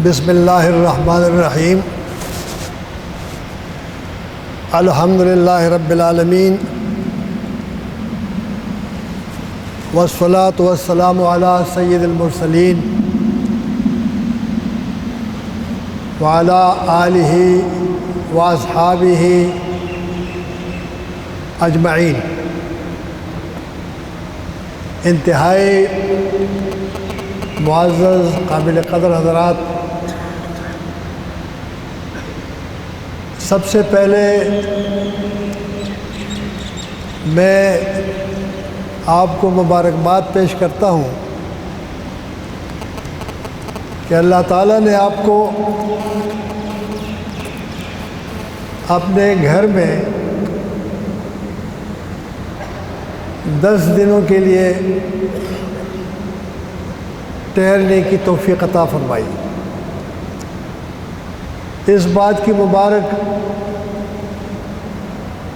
بسم اللہ الرحمن الرحیم الحمد للہ رب العالمین والصلاة والسلام علی سید المرسلین وعلی آلہ واصحابہ اجمعین۔ انتہائی معزز قابل قدر حضرات، سب سے پہلے میں آپ کو مبارکباد پیش کرتا ہوں کہ اللہ تعالیٰ نے آپ کو اپنے گھر میں 10 دنوں کے لیے ٹھہرنے کی توفیق عطا فرمائی۔ اس بات کی مبارک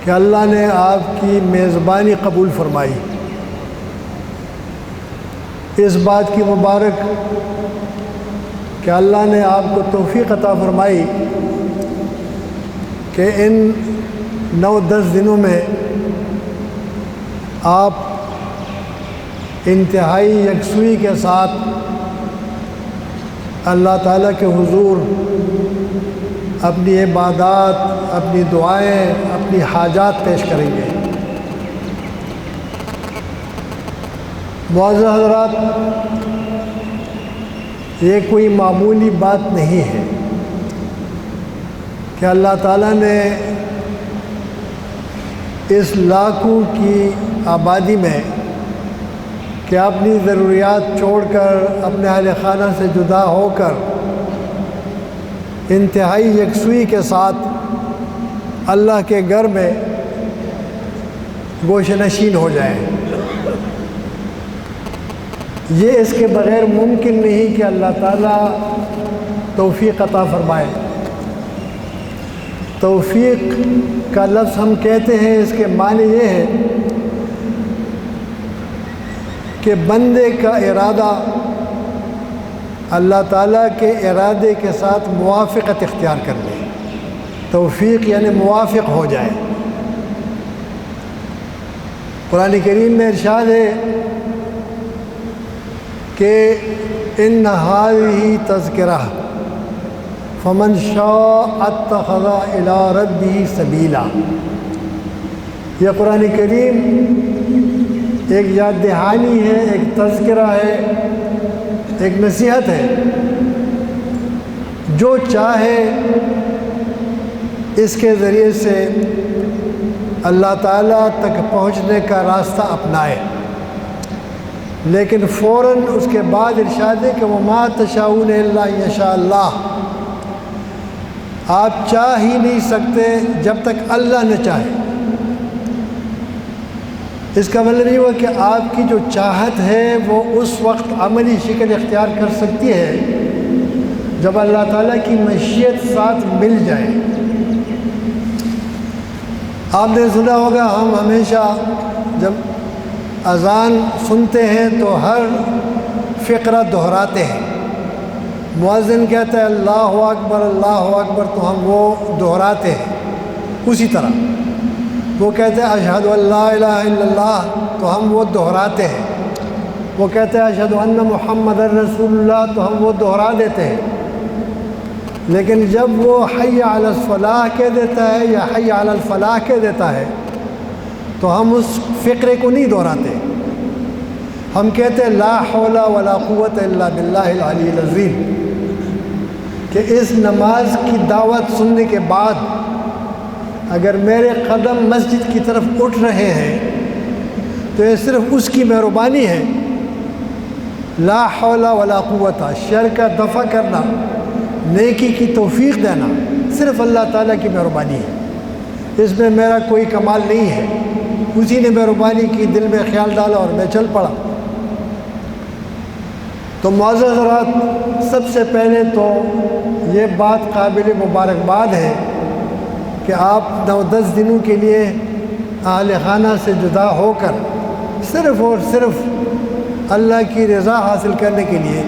کہ اللہ نے آپ کی میزبانی قبول فرمائی۔ اس بات کی مبارک کہ اللہ نے آپ کو توفیق عطا فرمائی کہ ان 9-10 دنوں میں آپ انتہائی یکسوئی کے ساتھ اللہ تعالیٰ کے حضور اپنی عبادات، اپنی دعائیں، اپنی حاجات پیش کریں گے۔ معزز حضرات، یہ کوئی معمولی بات نہیں ہے کہ اللہ تعالیٰ نے اس لاکھوں کی آبادی میں کہ اپنی ضروریات چھوڑ کر، اپنے اہل خانہ سے جدا ہو کر انتہائی یکسوئی کے ساتھ اللہ کے گھر میں گوش نشین ہو جائیں۔ یہ اس کے بغیر ممکن نہیں کہ اللہ تعالیٰ توفیق عطا فرمائے۔ توفیق کا لفظ ہم کہتے ہیں، اس کے معنی یہ ہے کہ بندے کا ارادہ اللہ تعالیٰ کے ارادے کے ساتھ موافقت اختیار کر لے۔ توفیق یعنی موافق ہو جائے۔ قرآن کریم میں ارشاد ہے کہ ان ھذہ تذکرہ فمن شاء اتخذ الی ربہ سبیلا۔ یہ قرآن کریم ایک یاد دہانی ہے، ایک تذکرہ ہے، ایک نصیحت ہے۔ جو چاہے اس کے ذریعے سے اللہ تعالیٰ تک پہنچنے کا راستہ اپنائے، لیکن فوراً اس کے بعد ارشاد ہے کہ وَمَا تَشَاءُونَ إِلَّا أَن يَشَاءَ اللَّهُ۔ آپ چاہ ہی نہیں سکتے جب تک اللہ نہ چاہے۔ اس کا مطلب یہ ہوا کہ آپ کی جو چاہت ہے وہ اس وقت عملی شکل اختیار کر سکتی ہے جب اللہ تعالیٰ کی مشیت ساتھ مل جائے۔ آپ نے سنا ہوگا، ہم ہمیشہ جب اذان سنتے ہیں تو ہر فقرہ دہراتے ہیں۔ مؤذن کہتا ہے اللہ اکبر اللہ اکبر، تو ہم وہ دہراتے ہیں۔ اسی طرح وہ کہتے ہیں اشہد ان لا الہ الا اللہ، تو ہم وہ دہراتے ہیں۔ وہ کہتے ہیں اشہد ان محمد رسول اللہ، تو ہم وہ دہرا دیتے ہیں۔ لیکن جب وہ حی علی الصلاح کہہ دیتا ہے یا حی علی الفلاح کہہ دیتا ہے تو ہم اس فقرے کو نہیں دہراتے۔ ہم کہتے ہیں لا حول ولا قوت الا باللہ العلی العظیم، کہ اس نماز کی دعوت سننے کے بعد اگر میرے قدم مسجد کی طرف اٹھ رہے ہیں تو یہ صرف اس کی مہربانی ہے۔ لا حول ولا قوت، شر کا دفع کرنا، نیکی کی توفیق دینا، صرف اللہ تعالیٰ کی مہربانی ہے۔ اس میں میرا کوئی کمال نہیں ہے، اسی نے مہربانی کی، دل میں خیال ڈالا اور میں چل پڑا۔ تو معزز حضرات، سب سے پہلے تو یہ بات قابل مبارکباد ہے کہ آپ 9-10 دنوں کے لیے اہل خانہ سے جدا ہو کر صرف اور صرف اللہ کی رضا حاصل کرنے کے لیے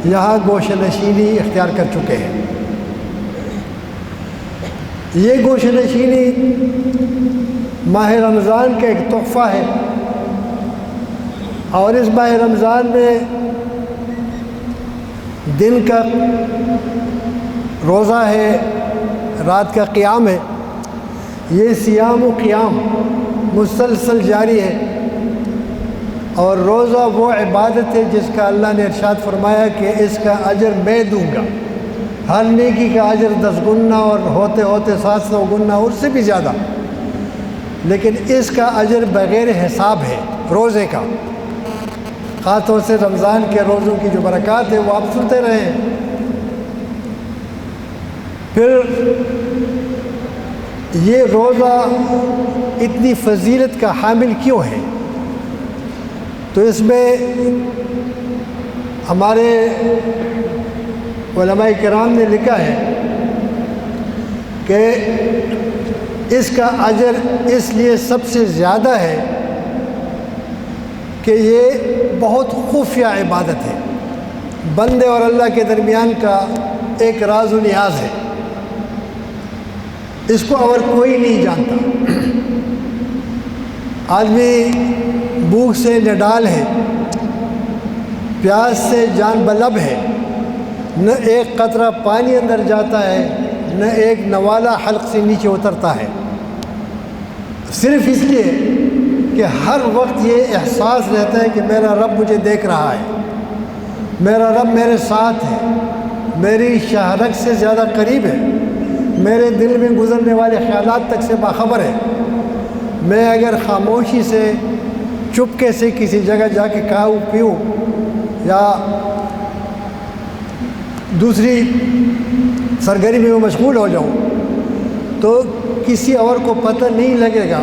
یہاں گوشہ نشینی اختیار کر چکے ہیں۔ یہ گوشہ نشینی ماہ رمضان کا ایک تحفہ ہے، اور اس ماہ رمضان میں دن کا روزہ ہے، رات کا قیام ہے۔ یہ صیام و قیام مسلسل جاری ہے، اور روزہ وہ عبادت ہے جس کا اللہ نے ارشاد فرمایا کہ اس کا اجر میں دوں گا، ہر نیکی کا اجر 10 گنا اور ہوتے ہوتے 700 گنا اور سے بھی زیادہ، لیکن اس کا اجر بغیر حساب ہے روزے کا۔ خاص طور سے رمضان کے روزوں کی جو برکات ہے وہ آپ سنتے رہے ہیں۔ پھر یہ روزہ اتنی فضیلت کا حامل کیوں ہے؟ تو اس میں ہمارے علماء کرام نے لکھا ہے کہ اس کا اجر اس لیے سب سے زیادہ ہے کہ یہ بہت خفیہ عبادت ہے، بندے اور اللہ کے درمیان کا ایک راز و نیاز ہے، اس کو اور کوئی نہیں جانتا۔ آدمی بھوک سے نڈال ہے، پیاس سے جان بلب ہے، نہ ایک قطرہ پانی اندر جاتا ہے، نہ ایک نوالہ حلق سے نیچے اترتا ہے، صرف اس لیے کہ ہر وقت یہ احساس رہتا ہے کہ میرا رب مجھے دیکھ رہا ہے، میرا رب میرے ساتھ ہے، میری شہرک سے زیادہ قریب ہے، میرے دل میں گزرنے والے خیالات تک سے باخبر ہے۔ میں اگر خاموشی سے چپکے سے کسی جگہ جا کے کھاؤں پیوں یا دوسری سرگرمی میں مشغول ہو جاؤں تو کسی اور کو پتہ نہیں لگے گا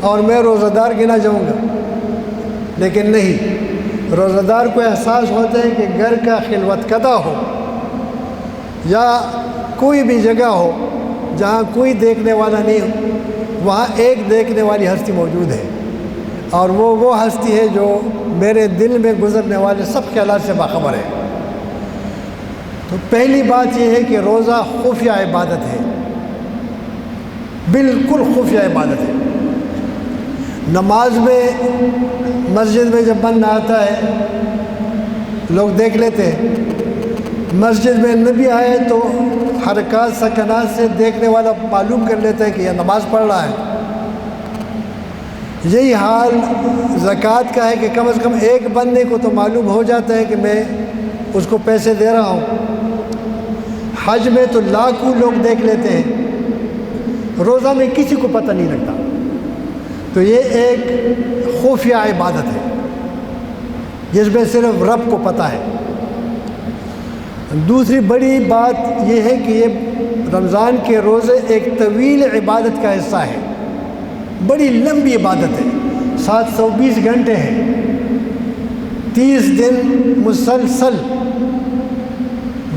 اور میں روزہ دار گنا جاؤں گا، لیکن نہیں، روزہ دار کو احساس ہوتا ہے کہ گھر کا خلوت کدہ ہو یا کوئی بھی جگہ ہو جہاں کوئی دیکھنے والا نہیں ہو، وہاں ایک دیکھنے والی ہستی موجود ہے، اور وہ ہستی ہے جو میرے دل میں گزرنے والے سب خیالات سے باخبر ہے۔ تو پہلی بات یہ ہے کہ روزہ خفیہ عبادت ہے، بالکل خفیہ عبادت ہے۔ نماز میں مسجد میں جب بند آتا ہے لوگ دیکھ لیتے ہیں، مسجد میں نبی آئے تو حرکات سکنات سے دیکھنے والا معلوم کر لیتا ہے کہ یہ نماز پڑھ رہا ہے۔ یہی حال زکوٰۃ کا ہے کہ کم از کم ایک بندے کو تو معلوم ہو جاتا ہے کہ میں اس کو پیسے دے رہا ہوں۔ حج میں تو لاکھوں لوگ دیکھ لیتے ہیں، روزہ میں کسی کو پتہ نہیں لگتا۔ تو یہ ایک خفیہ عبادت ہے جس میں صرف رب کو پتہ ہے۔ دوسری بڑی بات یہ ہے کہ یہ رمضان کے روزے ایک طویل عبادت کا حصہ ہے، بڑی لمبی عبادت ہے، 720 گھنٹے ہیں، 30 دن مسلسل۔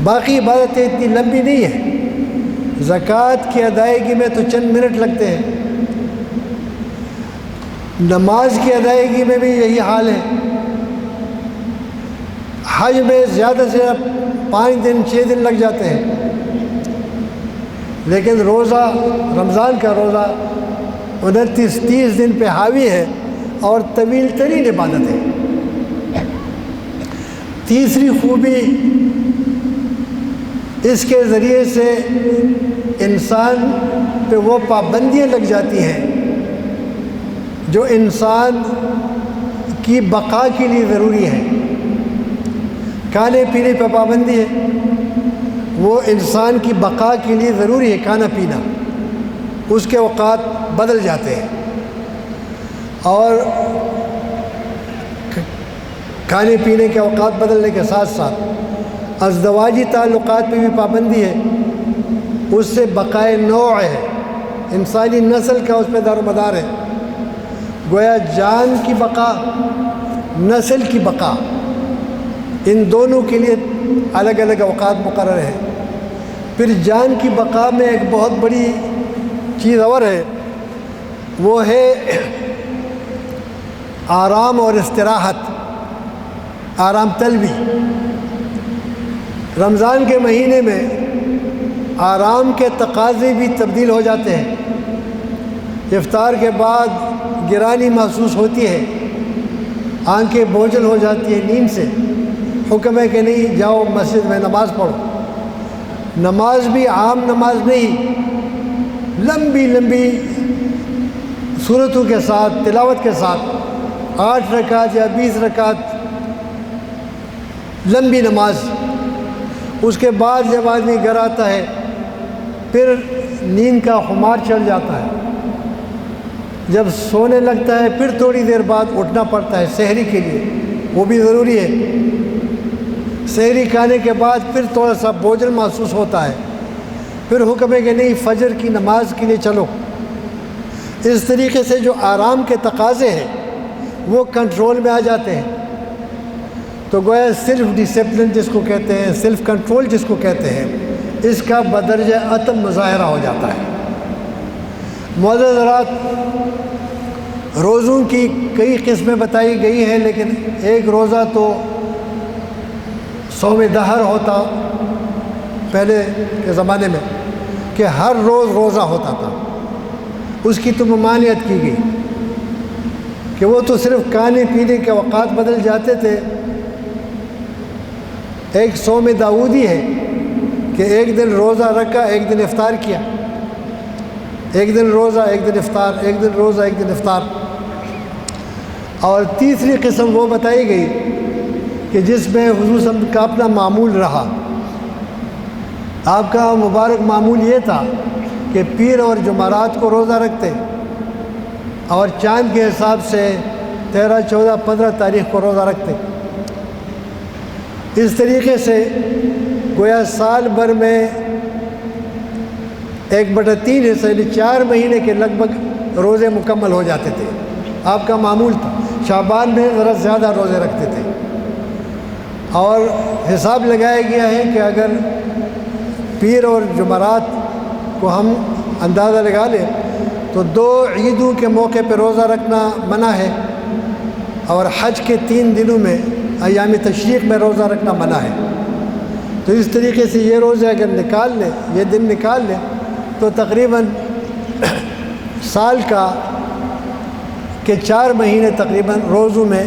باقی عبادتیں اتنی لمبی نہیں ہیں، زکوٰۃ کی ادائیگی میں تو چند منٹ لگتے ہیں، نماز کی ادائیگی میں بھی یہی حال ہے، حج میں زیادہ سے زیادہ 5 دن 6 دن لگ جاتے ہیں، لیکن روزہ رمضان کا روزہ 29-30 دن پہ حاوی ہے اور طویل ترین عبادت ہے۔ تیسری خوبی اس کے ذریعے سے انسان پہ وہ پابندیاں لگ جاتی ہیں جو انسان کی بقا کے لیے ضروری ہے۔ کھانے پینے پہ پابندی ہے، وہ انسان کی بقا کے لیے ضروری ہے، کھانا پینا، اس کے اوقات بدل جاتے ہیں، اور کھانے پینے کے اوقات بدلنے کے ساتھ ساتھ ازدواجی تعلقات پہ بھی پابندی ہے، اس سے بقائے نوع ہے، انسانی نسل کا اس پہ دار و مدار ہے۔ گویا جان کی بقا، نسل کی بقا، ان دونوں کے لیے الگ الگ اوقات مقرر ہے۔ پھر جان کی بقا میں ایک بہت بڑی چیز اور ہے، وہ ہے آرام اور استراحت، آرام طلبی۔ رمضان کے مہینے میں آرام کے تقاضے بھی تبدیل ہو جاتے ہیں۔ افطار کے بعد گرانی محسوس ہوتی ہے، آنکھیں بوجھل ہو جاتی ہیں نیند سے۔ حکم ہے کہ نہیں جاؤ مسجد میں نماز پڑھو۔ نماز بھی عام نماز نہیں، لمبی لمبی صورتوں کے ساتھ، تلاوت کے ساتھ، 8 رکعت یا 20 رکعت لمبی نماز۔ اس کے بعد جب آدمی گھر آتا ہے پھر نیند کا خمار چل جاتا ہے۔ جب سونے لگتا ہے پھر تھوڑی دیر بعد اٹھنا پڑتا ہے سحری کے لیے، وہ بھی ضروری ہے۔ سحری کھانے کے بعد پھر تھوڑا سا بوجھل محسوس ہوتا ہے، پھر حکم ہے کہ نہیں فجر کی نماز کے لیے چلو۔ اس طریقے سے جو آرام کے تقاضے ہیں وہ کنٹرول میں آ جاتے ہیں۔ تو گویا سیلف ڈسپلن جس کو کہتے ہیں، سیلف کنٹرول جس کو کہتے ہیں، اس کا بدرجہ عتم مظاہرہ ہو جاتا ہے۔ معزز حضرات، روزوں کی کئی قسمیں بتائی گئی ہیں، لیکن ایک روزہ تو صوم دہر ہوتا پہلے کے زمانے میں، کہ ہر روز روزہ ہوتا تھا۔ اس کی تو ممانعت کی گئی کہ وہ تو صرف کھانے پینے کے اوقات بدل جاتے تھے۔ ایک صوم داؤدی ہے کہ ایک دن روزہ رکھا، ایک دن افطار کیا، ایک دن روزہ ایک دن افطار، ایک دن روزہ ایک دن افطار۔ اور تیسری قسم وہ بتائی گئی کہ جس میں حضور صلی اللہ علیہ وسلم کا اپنا معمول رہا۔ آپ کا مبارک معمول یہ تھا کہ پیر اور جمعرات کو روزہ رکھتے اور چاند کے حساب سے 13، 14، 15 تاریخ کو روزہ رکھتے۔ اس طریقے سے گویا سال بھر میں 1/3 حصہ یعنی 4 مہینے کے لگ بھگ روزے مکمل ہو جاتے تھے۔ آپ کا معمول تھا۔ شعبان میں ذرا زیادہ روزے رکھتے تھے، اور حساب لگایا گیا ہے کہ اگر پیر اور جمعرات کو ہم اندازہ لگا لیں تو 2 عیدوں کے موقع پہ روزہ رکھنا منع ہے، اور حج کے 3 دنوں میں ایام تشریق میں روزہ رکھنا منع ہے۔ تو اس طریقے سے یہ روزے اگر نکال لیں، یہ دن نکال لیں، تو تقریباً سال کا کہ 4 مہینے تقریباً روزوں میں۔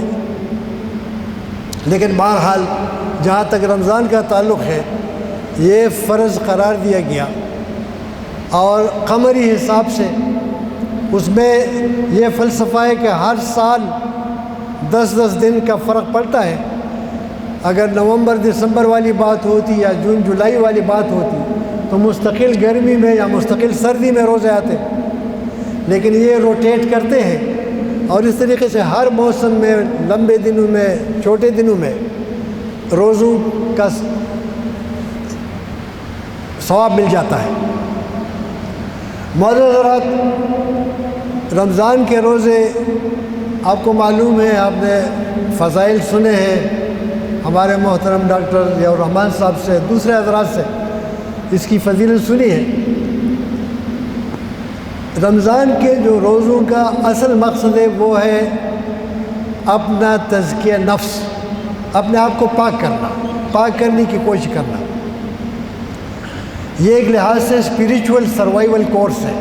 لیکن بہرحال جہاں تک رمضان کا تعلق ہے یہ فرض قرار دیا گیا، اور قمری حساب سے اس میں یہ فلسفہ ہے کہ ہر سال 10 دن کا فرق پڑتا ہے۔ اگر نومبر دسمبر والی بات ہوتی یا جون جولائی والی بات ہوتی تو مستقل گرمی میں یا مستقل سردی میں روزے آتے، لیکن یہ روٹیٹ کرتے ہیں، اور اس طریقے سے ہر موسم میں لمبے دنوں میں چھوٹے دنوں میں روزوں کا ثواب مل جاتا ہے۔ معزز حضرات، رمضان کے روزے آپ کو معلوم ہے، آپ نے فضائل سنے ہیں ہمارے محترم ڈاکٹر ضیاء الرحمن صاحب سے، دوسرے حضرات سے اس کی فضیلت سنی ہے۔ رمضان کے جو روزوں کا اصل مقصد ہے وہ ہے اپنا تزکیہ نفس، اپنے آپ کو پاک کرنا، پاک کرنے کی کوشش کرنا۔ یہ ایک لحاظ سے اسپریچول سروائیول کورس ہے،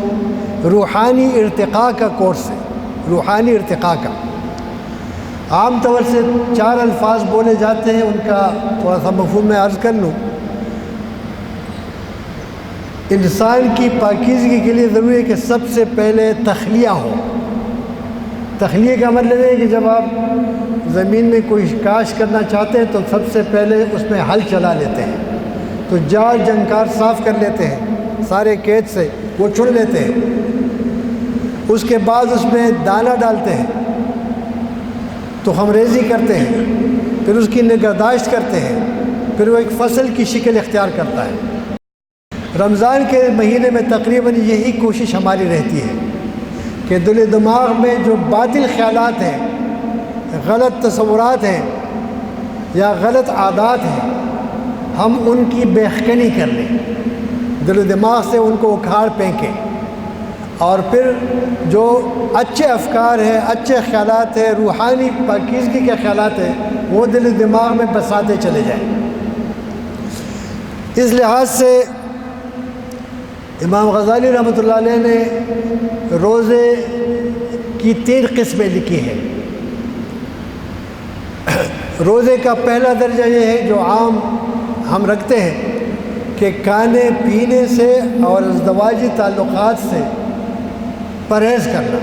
روحانی ارتقاء کا کورس ہے، روحانی ارتقاء کا۔ عام طور سے 4 الفاظ بولے جاتے ہیں، ان کا تھوڑا سا مفہوم میں عرض کر لوں۔ انسان کی پاکیزگی کے لیے ضروری ہے کہ سب سے پہلے تخلیہ ہو۔ تخلیہ کا مطلب ہے کہ جب آپ زمین میں کوئی کاشت کرنا چاہتے ہیں تو سب سے پہلے اس میں ہل چلا لیتے ہیں، تو جاڑ جنکار صاف کر لیتے ہیں، سارے کھیت سے وہ چن لیتے ہیں۔ اس کے بعد اس میں دانہ ڈالتے ہیں، تو خمریزی کرتے ہیں، پھر اس کی نگہداشت کرتے ہیں، پھر وہ ایک فصل کی شکل اختیار کرتا ہے۔ رمضان کے مہینے میں تقریباً یہی کوشش ہماری رہتی ہے کہ دل و دماغ میں جو باطل خیالات ہیں، غلط تصورات ہیں یا غلط عادات ہیں، ہم ان کی بیخکنی کر لیں، دل و دماغ سے ان کو اکھاڑ پھینکیں، اور پھر جو اچھے افکار ہیں، اچھے خیالات ہیں، روحانی پاکیزگی کے خیالات ہیں، وہ دل و دماغ میں بساتے چلے جائیں۔ اس لحاظ سے امام غزالی رحمۃ اللہ علیہ نے روزے کی 3 قسمیں لکھی ہیں۔ روزے کا پہلا درجہ یہ ہے جو عام ہم رکھتے ہیں کہ کھانے پینے سے اور ازدواجی تعلقات سے پرہیز کرنا،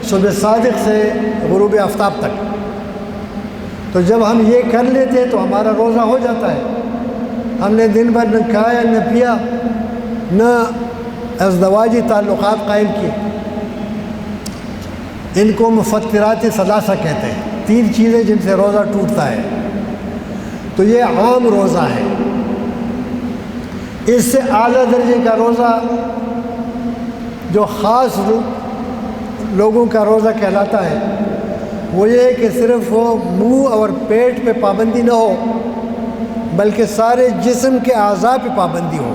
صبح صادق سے غروب آفتاب تک۔ تو جب ہم یہ کر لیتے ہیں تو ہمارا روزہ ہو جاتا ہے۔ ہم نے دن بھر نہ کھایا نہ پیا نہ ازدواجی تعلقات قائم کیے۔ ان کو مفطرات ثلاثہ کہتے ہیں، 3 چیزیں جن سے روزہ ٹوٹتا ہے۔ تو یہ عام روزہ ہے۔ اس سے اعلیٰ درجے کا روزہ جو خاص لوگوں کا روزہ کہلاتا ہے وہ یہ ہے کہ صرف وہ منہ اور پیٹ پہ پابندی نہ ہو بلکہ سارے جسم کے اعضاء پہ پابندی ہو۔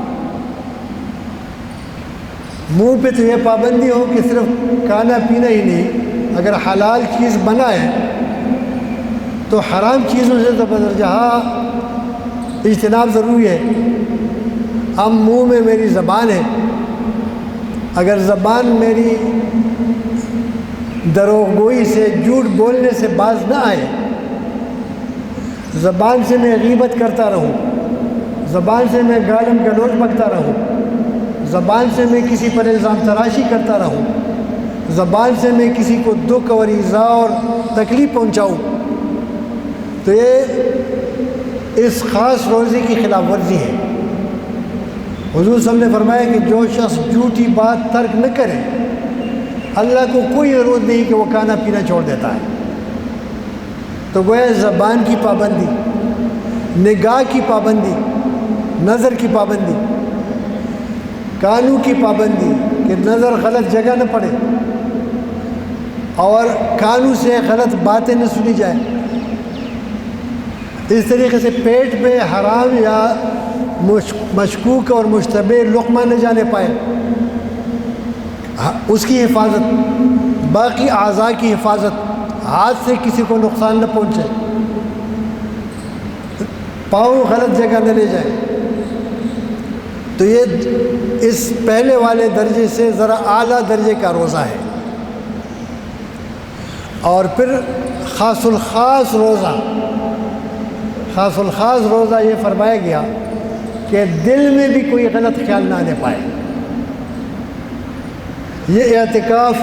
منہ پہ تو یہ پابندی ہو کہ صرف کھانا پینا ہی نہیں، اگر حلال چیز بنا ہے تو حرام چیزوں سے تو بدرجہ اجتناب ضروری ہے۔ اب منہ میں میری زبان ہے، اگر زبان میری دروغ گوئی سے، جھوٹ بولنے سے باز نہ آئے، زبان سے میں غیبت کرتا رہوں، زبان سے میں گالم گلوچ بکتا رہوں، زبان سے میں کسی پر الزام تراشی کرتا رہوں، زبان سے میں کسی کو دکھ اور ایذا اور تکلیف پہنچاؤں، تو یہ اس خاص روزے کی خلاف ورزی ہے۔ حضور صلی اللہ علیہ وسلم نے فرمایا کہ جو شخص جھوٹی بات ترک نہ کرے اللہ کو کوئی ضرورت نہیں کہ وہ کھانا پینا چھوڑ دیتا ہے۔ تو گویا زبان کی پابندی، نگاہ کی پابندی، نظر کی پابندی، کانوں کی پابندی کہ نظر غلط جگہ نہ پڑے اور کانوں سے غلط باتیں نہ سنی جائے، اس طریقے سے پیٹ پہ حرام یا مشکوک اور مشتبہ لقمہ نہ جانے پائے، اس کی حفاظت، باقی اعضاء کی حفاظت، ہاتھ سے کسی کو نقصان نہ پہنچے، پاؤں غلط جگہ نہ لے جائے۔ تو یہ اس پہلے والے درجے سے ذرا اعلیٰ درجے کا روزہ ہے۔ اور پھر خاص الخاص روزہ، خاص الخاص روزہ یہ فرمایا گیا کہ دل میں بھی کوئی غلط خیال نہ آنے پائے۔ یہ اعتکاف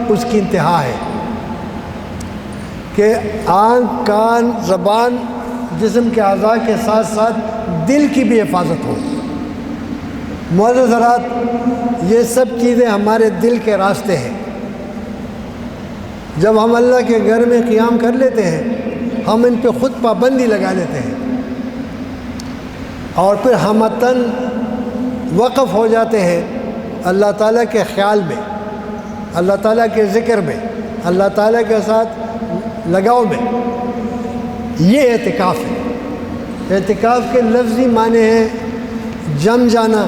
اس کی انتہا ہے کہ آنکھ، کان، زبان، جسم کے اعضاء کے ساتھ ساتھ دل کی بھی حفاظت ہو۔ معزز حضرات، یہ سب چیزیں ہمارے دل کے راستے ہیں۔ جب ہم اللہ کے گھر میں قیام کر لیتے ہیں ہم ان پہ خود پابندی لگا لیتے ہیں اور پھر ہمتاً وقف ہو جاتے ہیں اللہ تعالیٰ کے خیال میں، اللہ تعالیٰ کے ذکر میں، اللہ تعالیٰ کے ساتھ لگاؤ میں۔ یہ اعتکاف ہے۔ اعتکاف کے لفظی معنی ہیں جم جانا،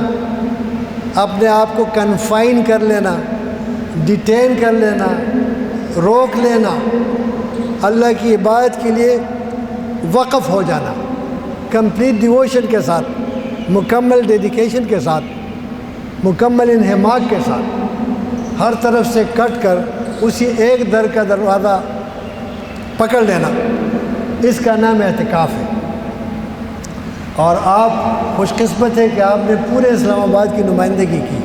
اپنے آپ کو کنفائن کر لینا، ڈیٹین کر لینا، روک لینا، اللہ کی عبادت کے لیے وقف ہو جانا، کمپلیٹ ڈیووشن کے ساتھ، مکمل ڈیڈیکیشن کے ساتھ، مکمل انہماک کے ساتھ، ہر طرف سے کٹ کر اسی ایک در کا دروازہ پکڑ لینا، اس کا نام اعتکاف ہے۔ اور آپ خوش قسمت ہے کہ آپ نے پورے اسلام آباد کی نمائندگی کی۔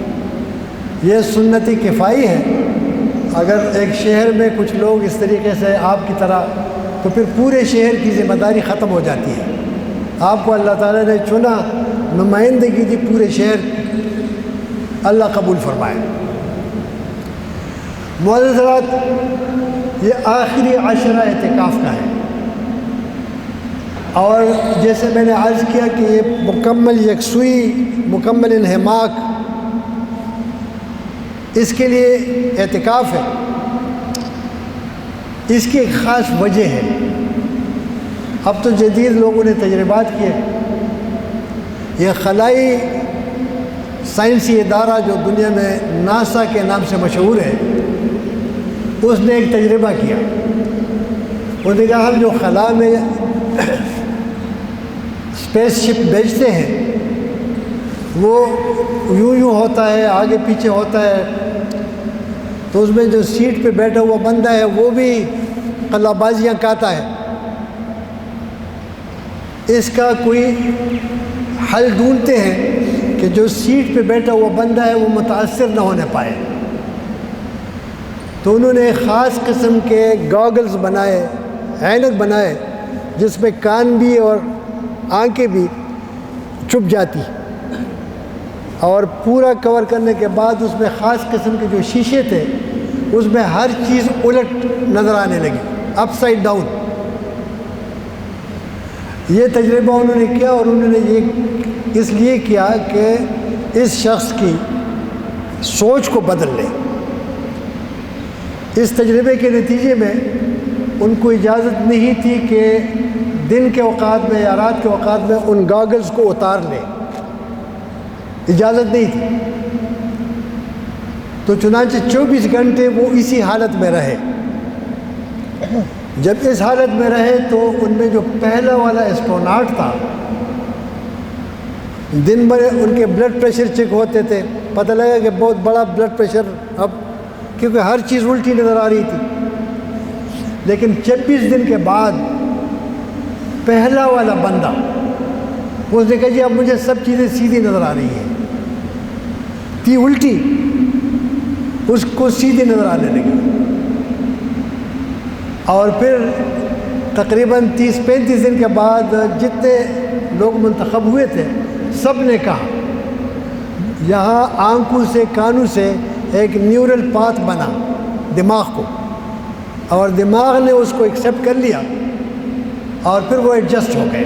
یہ سنت کفائی ہے۔ اگر ایک شہر میں کچھ لوگ اس طریقے سے آپ کی طرح، تو پھر پورے شہر کی ذمہ داری ختم ہو جاتی ہے۔ آپ کو اللہ تعالیٰ نے چنا، نمائندگی دی پورے شہر کی، اللہ قبول فرمائے۔ معزز حضرات، یہ آخری عشرہ اعتکاف کا ہے، اور جیسے میں نے عرض کیا کہ یہ مکمل یکسوئی، مکمل انہماک، اس کے لیے اعتکاف ہے۔ اس کی ایک خاص وجہ ہے۔ اب تو جدید لوگوں نے تجربات کیے۔ یہ خلائی سائنسی ادارہ جو دنیا میں ناسا کے نام سے مشہور ہے، اس نے ایک تجربہ کیا۔ وہ نے کہا ہم جو خلا میں اسپیس شپ بھیجتے ہیں وہ یوں ہوتا ہے، آگے پیچھے ہوتا ہے، تو اس میں جو سیٹ پہ بیٹھا ہوا بندہ ہے وہ بھی قلع بازیاں کہتا ہے۔ اس کا کوئی حل ڈھونڈتے ہیں کہ جو سیٹ پہ بیٹھا ہوا بندہ ہے وہ متاثر نہ ہونے پائے، تو انہوں نے خاص قسم کے گاگلز بنائے، عینک بنائے، جس میں کان بھی اور آنکھیں بھی چھپ جاتی، اور پورا کور کرنے کے بعد اس میں خاص قسم کے جو شیشے تھے اس میں ہر چیز الٹ نظر آنے لگی، اپ سائڈ ڈاؤن۔ یہ تجربہ انہوں نے کیا، اور انہوں نے یہ اس لیے کیا کہ اس شخص کی سوچ کو بدل لے۔ اس تجربے کے نتیجے میں ان کو اجازت نہیں تھی کہ دن کے اوقات میں یا رات کے اوقات میں ان گاگلز کو اتار لیں، اجازت نہیں تھی۔ تو چنانچہ 24 گھنٹے وہ اسی حالت میں رہے۔ جب اس حالت میں رہے تو ان میں جو پہلا والا ایسٹروناٹ تھا، دن بھر ان کے بلڈ پریشر چیک ہوتے تھے، پتہ لگا کہ بہت بڑا بلڈ پریشر، اب کیونکہ ہر چیز الٹی نظر آ رہی تھی۔ لیکن 26 دن کے بعد پہلا والا بندہ، اس نے کہا جی اب مجھے سب چیزیں سیدھی نظر آ رہی ہیں، تھی الٹی، اس کو سیدھی نظر آنے لگی۔ اور پھر تقریباً 30-35 دن کے بعد جتنے لوگ منتخب ہوئے تھے سب نے کہا، یہاں آنکھوں سے کانوں سے ایک نیورل پاتھ بنا دماغ کو، اور دماغ نے اس کو ایکسیپٹ کر لیا، اور پھر وہ ایڈجسٹ ہو گئے۔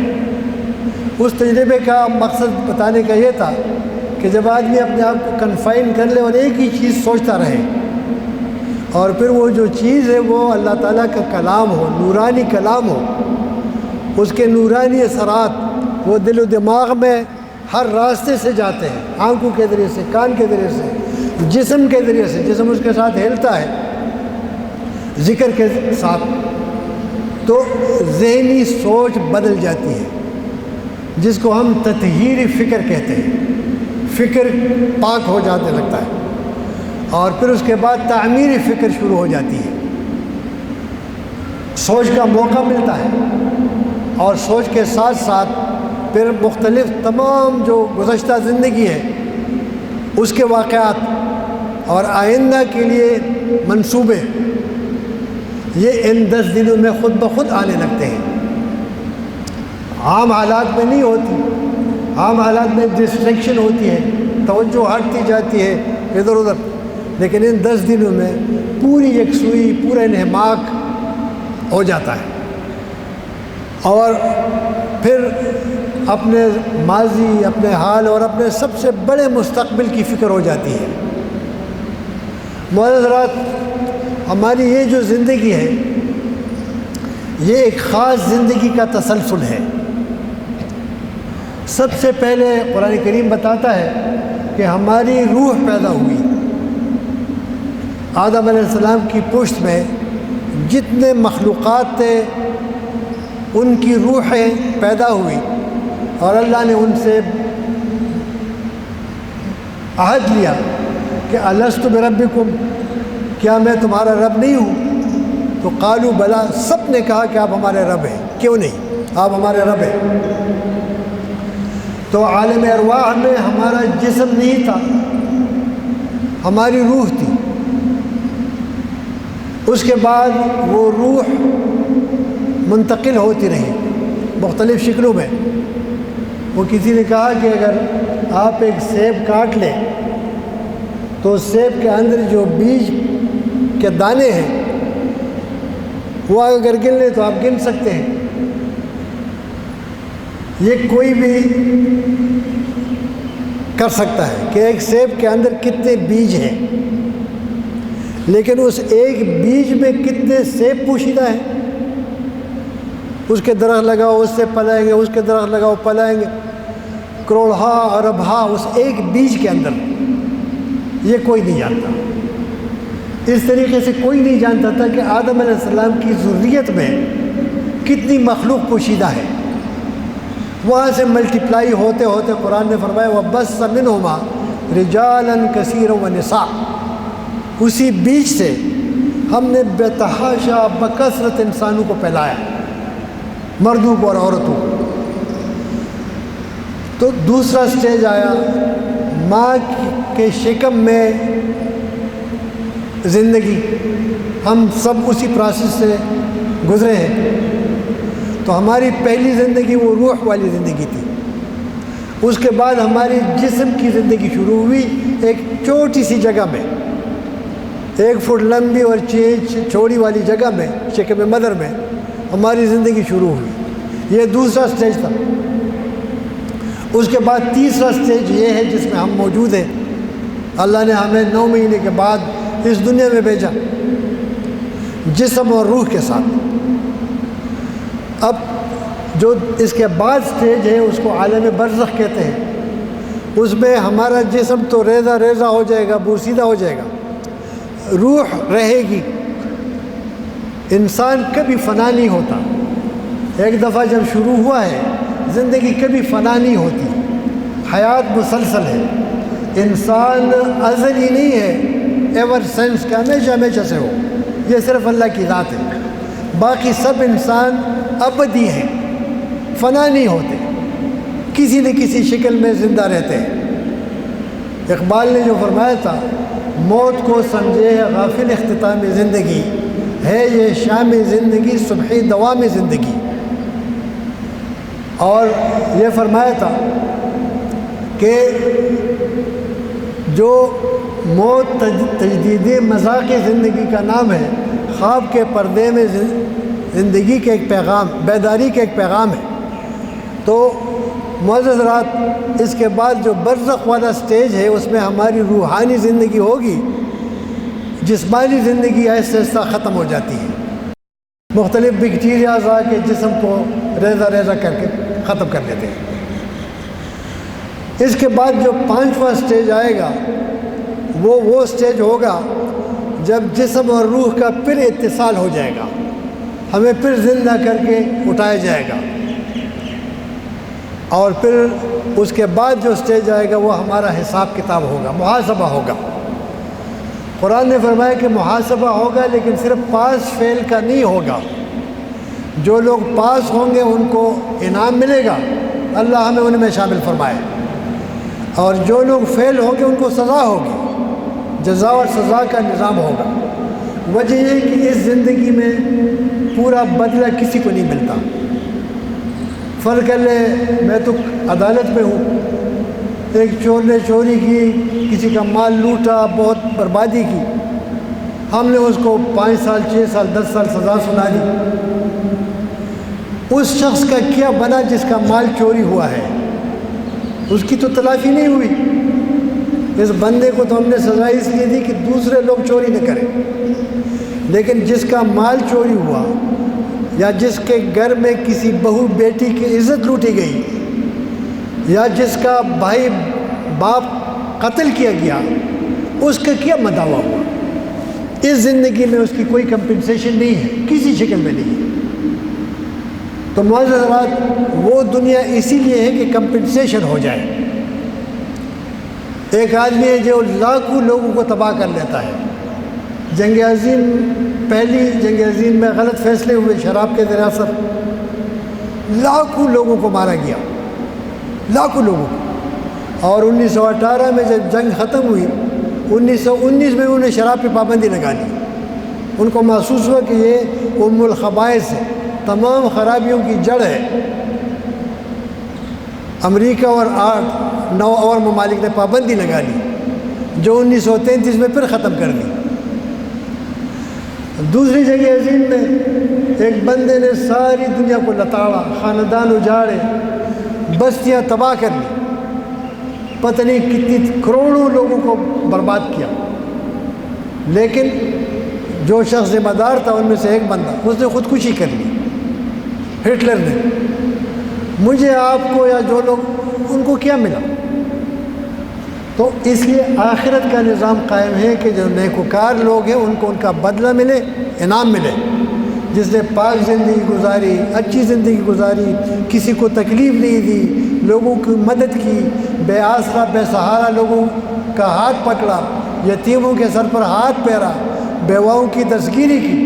اس تجربے کا مقصد بتانے کا یہ تھا کہ جب آدمی اپنے آپ کو کنفائن کر لے اور ایک ہی چیز سوچتا رہے، اور پھر وہ جو چیز ہے وہ اللہ تعالیٰ کا کلام ہو، نورانی کلام ہو، اس کے نورانی اثرات وہ دل و دماغ میں ہر راستے سے جاتے ہیں، آنکھوں کے ذریعے سے، کان کے ذریعے سے، جسم کے ذریعے سے، جسم اس کے ساتھ ہلتا ہے ذکر کے ساتھ، تو ذہنی سوچ بدل جاتی ہے، جس کو ہم تطہیر فکر کہتے ہیں۔ فکر پاک ہو جانے لگتا ہے، اور پھر اس کے بعد تعمیر فکر شروع ہو جاتی ہے، سوچ کا موقع ملتا ہے، اور سوچ کے ساتھ ساتھ پھر مختلف تمام جو گزشتہ زندگی ہے اس کے واقعات اور آئندہ کے لیے منصوبے، یہ ان 10 دنوں میں خود بخود آنے لگتے ہیں۔ عام حالات میں نہیں ہوتی، عام حالات میں ڈسٹریکشن ہوتی ہے، توجہ ہٹتی جاتی ہے ادھر ادھر، لیکن ان 10 دنوں میں پوری یکسوئی، پورا انہماک ہو جاتا ہے، اور پھر اپنے ماضی، اپنے حال اور اپنے سب سے بڑے مستقبل کی فکر ہو جاتی ہے۔ معزز حضرات، ہماری یہ جو زندگی ہے یہ ایک خاص زندگی کا تسلسل ہے۔ سب سے پہلے قرآن کریم بتاتا ہے کہ ہماری روح پیدا ہوئی، آدم علیہ السلام کی پشت میں جتنے مخلوقات تھے ان کی روحیں پیدا ہوئی، اور اللہ نے ان سے عہد لیا کہ الست بربکم، کیا میں تمہارا رب نہیں ہوں؟ تو قالوا بلا، سب نے کہا کہ آپ ہمارے رب ہیں، کیوں نہیں، آپ ہمارے رب ہیں۔ تو عالم ارواح میں ہمارا جسم نہیں تھا، ہماری روح تھی۔ اس کے بعد وہ روح منتقل ہوتی رہی مختلف شکلوں میں۔ وہ کسی نے کہا کہ اگر آپ ایک سیب کاٹ لیں تو سیب کے اندر جو بیج کے دانے ہیں وہ اگر گن لیں تو آپ گن سکتے ہیں۔ یہ کوئی بھی کر سکتا ہے کہ ایک سیب کے اندر کتنے بیج ہیں، لیکن اس ایک بیج میں کتنے سیب پوشیدہ ہیں۔ اس کے درخت لگاؤ، اس سے پلائیں گے، اس کے درخت لگاؤ، پلائیں گے، کروڑہا اربہا اس ایک بیج کے اندر، یہ کوئی نہیں جانتا۔ اس طریقے سے کوئی نہیں جانتا تھا کہ آدم علیہ السلام کی ذریت میں کتنی مخلوق پوشیدہ ہے۔ وہاں سے ملٹیپلائی ہوتے ہوتے قرآن نے فرمایا وَبَثَّ مِنْهُمَا رِجَالًا كَثِيرًا وَنِسَاءً، اسی بیچ سے ہم نے بے تحاشا بکثرت انسانوں کو پھیلایا، مردوں کو اور عورتوں کو۔ تو دوسرا سٹیج آیا ماں کے شکم میں زندگی، ہم سب اسی پروسیس سے گزرے ہیں۔ تو ہماری پہلی زندگی وہ روح والی زندگی تھی، اس کے بعد ہماری جسم کی زندگی شروع ہوئی ایک چھوٹی سی جگہ میں، 1 فٹ لمبی اور 6 چوڑی والی جگہ میں، شکم مدر میں ہماری زندگی شروع ہوئی۔ یہ دوسرا سٹیج تھا۔ اس کے بعد تیسرا سٹیج یہ ہے جس میں ہم موجود ہیں۔ اللہ نے ہمیں 9 مہینے کے بعد اس دنیا میں بھیجا جسم اور روح کے ساتھ۔ اب جو اس کے بعد سٹیج ہے اس کو عالم برزخ کہتے ہیں۔ اس میں ہمارا جسم تو ریزہ ریزہ ہو جائے گا، بوسیدہ ہو جائے گا، روح رہے گی۔ انسان کبھی فنا نہیں ہوتا، ایک دفعہ جب شروع ہوا ہے زندگی کبھی فنا نہیں ہوتی، حیات مسلسل ہے۔ انسان ازلی نہیں ہے، ایور سینس کا ہمیشہ ہمیشہ سے ہو، یہ صرف اللہ کی ذات ہے۔ باقی سب انسان ابدی ہیں، فنا نہیں ہوتے، کسی نہ کسی شکل میں زندہ رہتے ہیں۔ اقبال نے جو فرمایا تھا موت کو سمجھے غافل اختتام زندگی، ہے یہ شام زندگی صبح دوام زندگی۔ اور یہ فرمایا تھا کہ جو موت تجدید مذاق زندگی کا نام ہے، خواب کے پردے میں زندگی کے ایک پیغام، بیداری کے ایک پیغام ہے۔ تو معزز حضرات، اس کے بعد جو برزخ والا سٹیج ہے اس میں ہماری روحانی زندگی ہوگی، جسمانی زندگی آہستہ آہستہ ختم ہو جاتی ہے، مختلف بیکٹیریاز آ کے جسم کو ریزہ ریزہ کر کے ختم کر دیتے ہیں۔ اس کے بعد جو 5واں سٹیج آئے گا وہ سٹیج ہوگا جب جسم اور روح کا پھر اتصال ہو جائے گا، ہمیں پھر زندہ کر کے اٹھایا جائے گا۔ اور پھر اس کے بعد جو سٹیج آئے گا وہ ہمارا حساب کتاب ہوگا، محاسبہ ہوگا۔ قرآن نے فرمایا کہ محاسبہ ہوگا، لیکن صرف پاس فیل کا نہیں ہوگا۔ جو لوگ پاس ہوں گے ان کو انعام ملے گا، اللہ ہمیں ان میں شامل فرمائے، اور جو لوگ فیل ہوں گے ان کو سزا ہوگی، جزا اور سزا کا نظام ہوگا۔ وجہ یہ ہے کہ اس زندگی میں پورا بدلہ کسی کو نہیں ملتا۔ فرض کر لے میں تو عدالت میں ہوں، ایک چور نے چوری کی، کسی کا مال لوٹا، بہت بربادی کی، ہم نے اس کو 5 سال 6 سال 10 سال سزا سنا دی۔ اس شخص کا کیا بنا جس کا مال چوری ہوا ہے؟ اس کی تو تلافی نہیں ہوئی۔ اس بندے کو تو ہم نے سزا اس لیے دی کہ دوسرے لوگ چوری نہ کریں، لیکن جس کا مال چوری ہوا یا جس کے گھر میں کسی بہو بیٹی کی عزت لوٹی گئی یا جس کا بھائی باپ قتل کیا گیا، اس کا کیا مداوع ہوا؟ اس زندگی میں اس کی کوئی کمپنسیشن نہیں ہے، کسی شکل میں نہیں ہے۔ تو معزز حضرات، وہ دنیا اسی لیے ہے کہ کمپنسیشن ہو جائے۔ ایک آدمی ہے جو لاکھوں لوگوں کو تباہ کر لیتا ہے۔ جنگ عظیم، پہلی جنگ عظیم میں غلط فیصلے ہوئے، شراب کے ذریعے اثر، لاکھوں لوگوں کو مارا گیا، لاکھوں لوگوں کو۔ اور 1918 میں جب جنگ ختم ہوئی، 1919 میں انہیں شراب پہ پابندی لگا دی۔ ان کو محسوس ہوا کہ یہ ام الخبائث ہے، تمام خرابیوں کی جڑ ہے۔ امریکہ اور 9 اور ممالک نے پابندی لگا لی، جو 1933 میں پھر ختم کر دی۔ دوسری جنگ عظیم میں ایک بندے نے ساری دنیا کو لتاڑا، خاندان اجاڑے، بستیاں تباہ کر لی، پتہ نہیں کتنی کروڑوں لوگوں کو برباد کیا۔ لیکن جو شخص ذمہ دار تھا ان میں سے ایک بندہ، اس نے خودکشی کر لی، ہٹلر نے۔ مجھے، آپ کو یا جو لوگ، ان کو کیا ملا؟ تو اس لیے آخرت کا نظام قائم ہے کہ جو نیکوکار لوگ ہیں ان کو ان کا بدلہ ملے، انعام ملے، جس نے پاک زندگی گزاری، اچھی زندگی گزاری، کسی کو تکلیف نہیں دی، لوگوں کی مدد کی، بے آسرا بے سہارا لوگوں کا ہاتھ پکڑا، یتیموں کے سر پر ہاتھ پھیرا، بیواؤں کی دستگیری کی،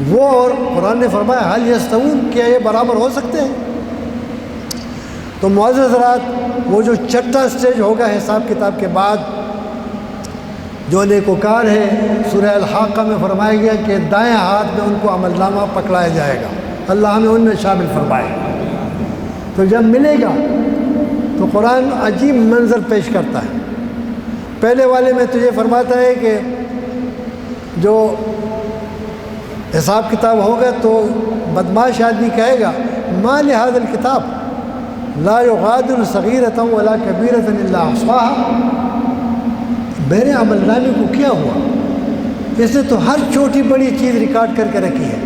وہ اور قرآن نے فرمایا حل یستوون، کیا یہ برابر ہو سکتے ہیں؟ تو معزز حضرات، وہ جو چھٹا سٹیج ہوگا حساب کتاب کے بعد، جو نیکوکار ہے، سورہ الحاقہ میں فرمایا گیا کہ دائیں ہاتھ میں ان کو عمل نامہ پکڑایا جائے گا، اللہ ہمیں ان میں شامل فرمائے۔ تو جب ملے گا تو قرآن عجیب منظر پیش کرتا ہے۔ پہلے والے میں تجھے فرماتا ہے کہ جو حساب کتاب ہوگا تو بدماش آدمی کہے گا ما لہذا الکتاب لا یغادر صغیرۃ ولا کبیرۃ الا احصاها، میرے عمل نامے کو کیا ہوا؟ اس نے تو ہر چھوٹی بڑی چیز ریکارڈ کر کے رکھی ہے۔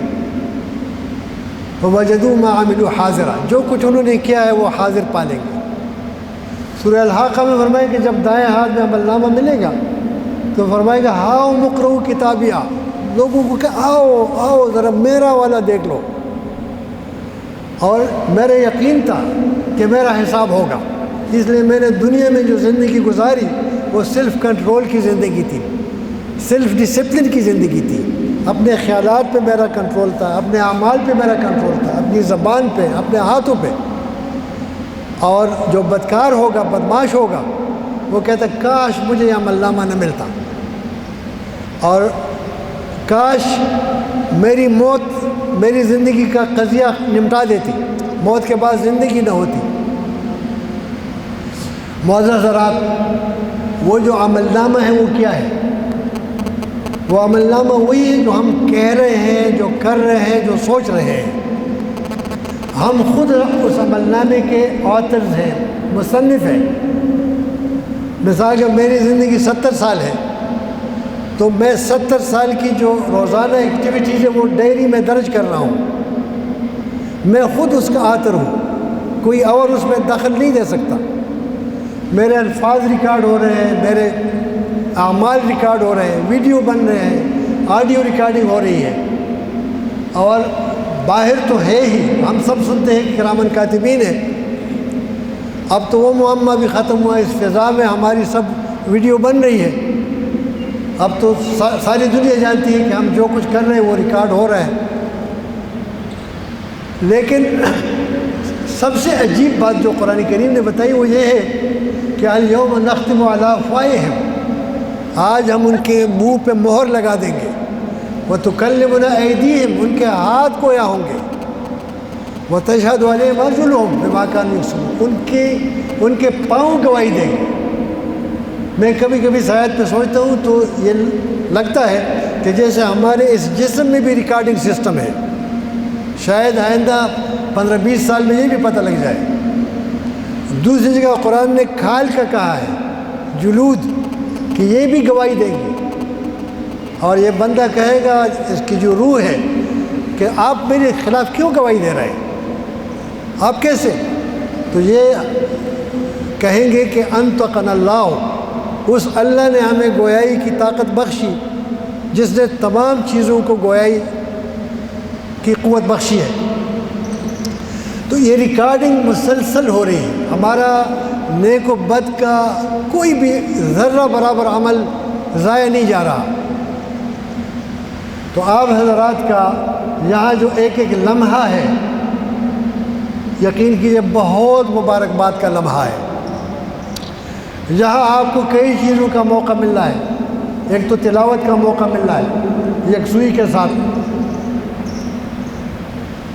وَوَجَدُوا مَا عَمِلُوا حَاضِرًا، جو کچھ انہوں نے کیا ہے وہ حاضر پالیں گے۔ سورہ الحاقہ میں فرمائے کہ جب دائیں ہاتھ میں عمل نامہ ملے گا تو فرمائے گا ہاؤ مقرؤ کتابیہ، لوگوں کو کہ آؤ آؤ ذرا میرا والا دیکھ لو۔ اور میرے یقین تھا کہ میرا حساب ہوگا، اس لیے میں نے دنیا میں جو زندگی گزاری وہ سیلف کنٹرول کی زندگی تھی، سیلف ڈسپلن کی زندگی تھی، اپنے خیالات پہ میرا کنٹرول تھا، اپنے اعمال پہ میرا کنٹرول تھا، اپنی زبان پہ، اپنے ہاتھوں پہ۔ اور جو بدکار ہوگا، بدماش ہوگا، وہ کہتا ہے کاش مجھے یہ عمل نامہ نہ ملتا، اور کاش میری موت میری زندگی کا قضیہ نمٹا دیتی، موت کے بعد زندگی نہ ہوتی۔ معزز حضرات، وہ جو عمل نامہ ہے وہ کیا ہے؟ وہ عمل نامہ وہی ہے جو ہم کہہ رہے ہیں، جو کر رہے ہیں، جو سوچ رہے ہیں۔ ہم خود اس عمل نامے کے آتھرز ہیں، مصنف ہیں۔ مثال کہ میری زندگی 70 سال ہے، تو میں 70 سال کی جو روزانہ ایکٹیویٹیز ہے وہ ڈائری میں درج کر رہا ہوں۔ میں خود اس کا آتھر ہوں، کوئی اور اس میں دخل نہیں دے سکتا۔ میرے الفاظ ریکارڈ ہو رہے ہیں، میرے اعمال ریکارڈ ہو رہے ہیں، ویڈیو بن رہے ہیں، آڈیو ریکارڈنگ ہو رہی ہے، اور باہر تو ہے ہی، ہم سب سنتے ہیں کہ کرامن کاتبین ہے۔ اب تو وہ معمہ بھی ختم ہوا، اس فضا میں ہماری سب ویڈیو بن رہی ہے۔ اب تو ساری دنیا جانتی ہے کہ ہم جو کچھ کر رہے ہیں وہ ریکارڈ ہو رہا ہے۔ لیکن سب سے عجیب بات جو قرآن کریم نے بتائی وہ یہ ہے کہ الیوم نختم علی افواہہم، آج ہم ان کے منہ پہ مہر لگا دیں گے، وتکلمنا ایدیہم، ان کے ہاتھ گویا ہوں گے، وتشہد علیہم ارجلہم بما کانوا یکسبون، ان کے پاؤں گواہی دیں گے۔ میں کبھی کبھی سیاحت پہ سوچتا ہوں تو یہ لگتا ہے کہ جیسے ہمارے اس جسم میں بھی ریکارڈنگ سسٹم ہے، شاید آئندہ 15-20 سال میں یہ بھی پتہ لگ جائے۔ دوسری جگہ قرآن نے کھال کا کہا ہے، جلود، کہ یہ بھی گواہی دیں گے، اور یہ بندہ کہے گا، اس کی جو روح ہے، کہ آپ میرے خلاف کیوں گواہی دے رہے ہیں، آپ کیسے؟ تو یہ کہیں گے کہ انطقنا اللہ، اس اللہ نے ہمیں گویائی کی طاقت بخشی جس نے تمام چیزوں کو گویائی کی قوت بخشی ہے۔ تو یہ ریکارڈنگ مسلسل ہو رہی ہے، ہمارا نیک و بد کا کوئی بھی ذرہ برابر عمل ضائع نہیں جا رہا۔ تو آپ حضرات کا یہاں جو ایک ایک لمحہ ہے، یقین کیجیے بہت مبارکباد کا لمحہ ہے۔ یہاں آپ کو کئی چیزوں کا موقع مل رہا ہے۔ ایک تو تلاوت کا موقع مل رہا ہے یکسوئی کے ساتھ۔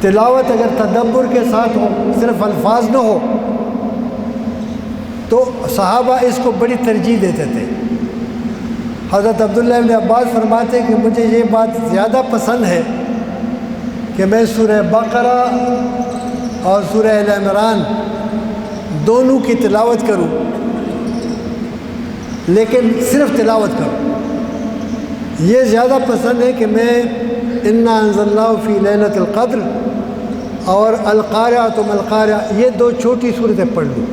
تلاوت اگر تدبر کے ساتھ ہو، صرف الفاظ نہ ہو، تو صحابہ اس کو بڑی ترجیح دیتے تھے۔ حضرت عبداللہ ابن عباس فرماتے ہیں کہ مجھے یہ بات زیادہ پسند ہے کہ میں سورہ بقرہ اور سورہ آل عمران دونوں کی تلاوت کروں، لیکن صرف تلاوت کروں۔ یہ زیادہ پسند ہے کہ میں انا انزلناہ فی لیلۃ القدر اور القارعۃ ما القارعۃ یہ دو چھوٹی صورتیں پڑھ لوں۔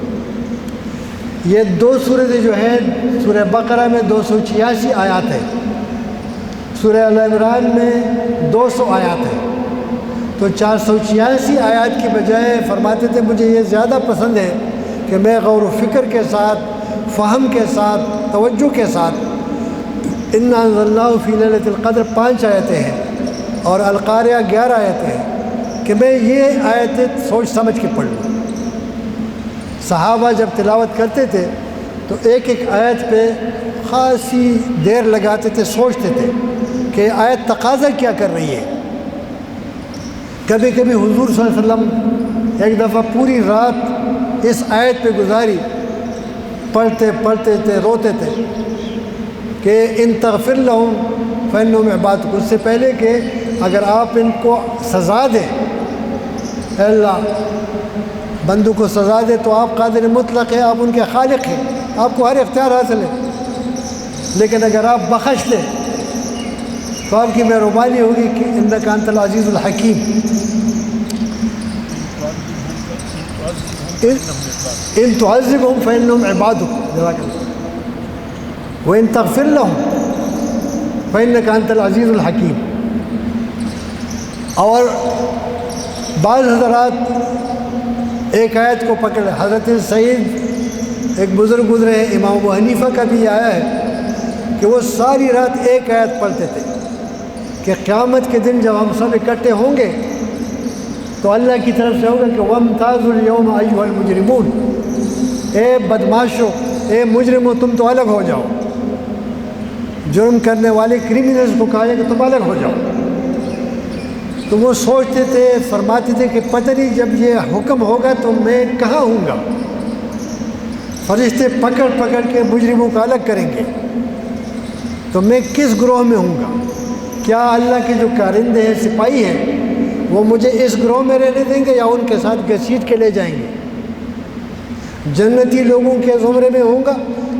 یہ دو صورتیں جو ہیں، سورہ بقرہ میں 286 آیات ہیں، سورہ ال عمران میں 200 آیات ہیں، تو 486 آیات کی بجائے فرماتے تھے مجھے یہ زیادہ پسند ہے کہ میں غور و فکر کے ساتھ، فہم کے ساتھ، توجہ کے ساتھ، انا انزلناہ فی لیلۃ القدر 5 آیتیں ہیں اور القاریہ 11 آیتیں ہیں، کہ میں یہ آیتیں سوچ سمجھ کے پڑھ لوں۔ صحابہ جب تلاوت کرتے تھے تو ایک ایک آیت پہ خاصی دیر لگاتے تھے، سوچتے تھے کہ آیت تقاضا کیا کر رہی ہے۔ کبھی کبھی حضور صلی اللہ علیہ وسلم ایک دفعہ پوری رات اس آیت پہ گزاری، پڑھتے پڑھتے تھے، روتے تھے کہ ان تغفر لہم فانہم عبادک، اس سے پہلے کہ اگر آپ ان کو سزا دیں، اے اللہ بندوں کو سزا دے تو آپ قادر مطلق ہے، آپ ان کے خالق ہیں، آپ کو ہر اختیار حاصل ہے، لیکن اگر آپ بخش دیں تو آپ کی مہربانی ہوگی کہ انک انت العزیز الحکیم۔ ان تعذبهم فانهم عبادک وان تغفر لهم فانک انت العزیز الحکیم۔ اور بعض حضرات ایک آیت کو پکڑے، حضرت سعید ایک بزرگ گزرے ہیں، امام ابو حنیفہ کا بھی آیا ہے کہ وہ ساری رات ایک آیت پڑھتے تھے کہ قیامت کے دن جب ہم سب اکٹھے ہوں گے تو اللہ کی طرف سے ہوگا کہ وَامْتَازُوا الْيَوْمَ أَيُّهَا الْمُجْرِمُونَ، اے بدماشو، اے مجرمو، تم تو الگ ہو جاؤ۔ جرم کرنے والے کریمنلز کو کہا جائے کہ تم الگ ہو جاؤ۔ تو وہ سوچتے تھے، فرماتے تھے کہ پتہ نہیں جب یہ حکم ہوگا تو میں کہاں ہوں گا، فرشتے پکڑ پکڑ کے مجرموں کو الگ کریں گے تو میں کس گروہ میں ہوں گا؟ کیا اللہ کے جو کارندے ہیں، سپاہی ہیں، وہ مجھے اس گروہ میں رہنے دیں گے یا ان کے ساتھ گھسیٹ کے لے جائیں گے؟ جنتی لوگوں کے زمرے میں ہوں گا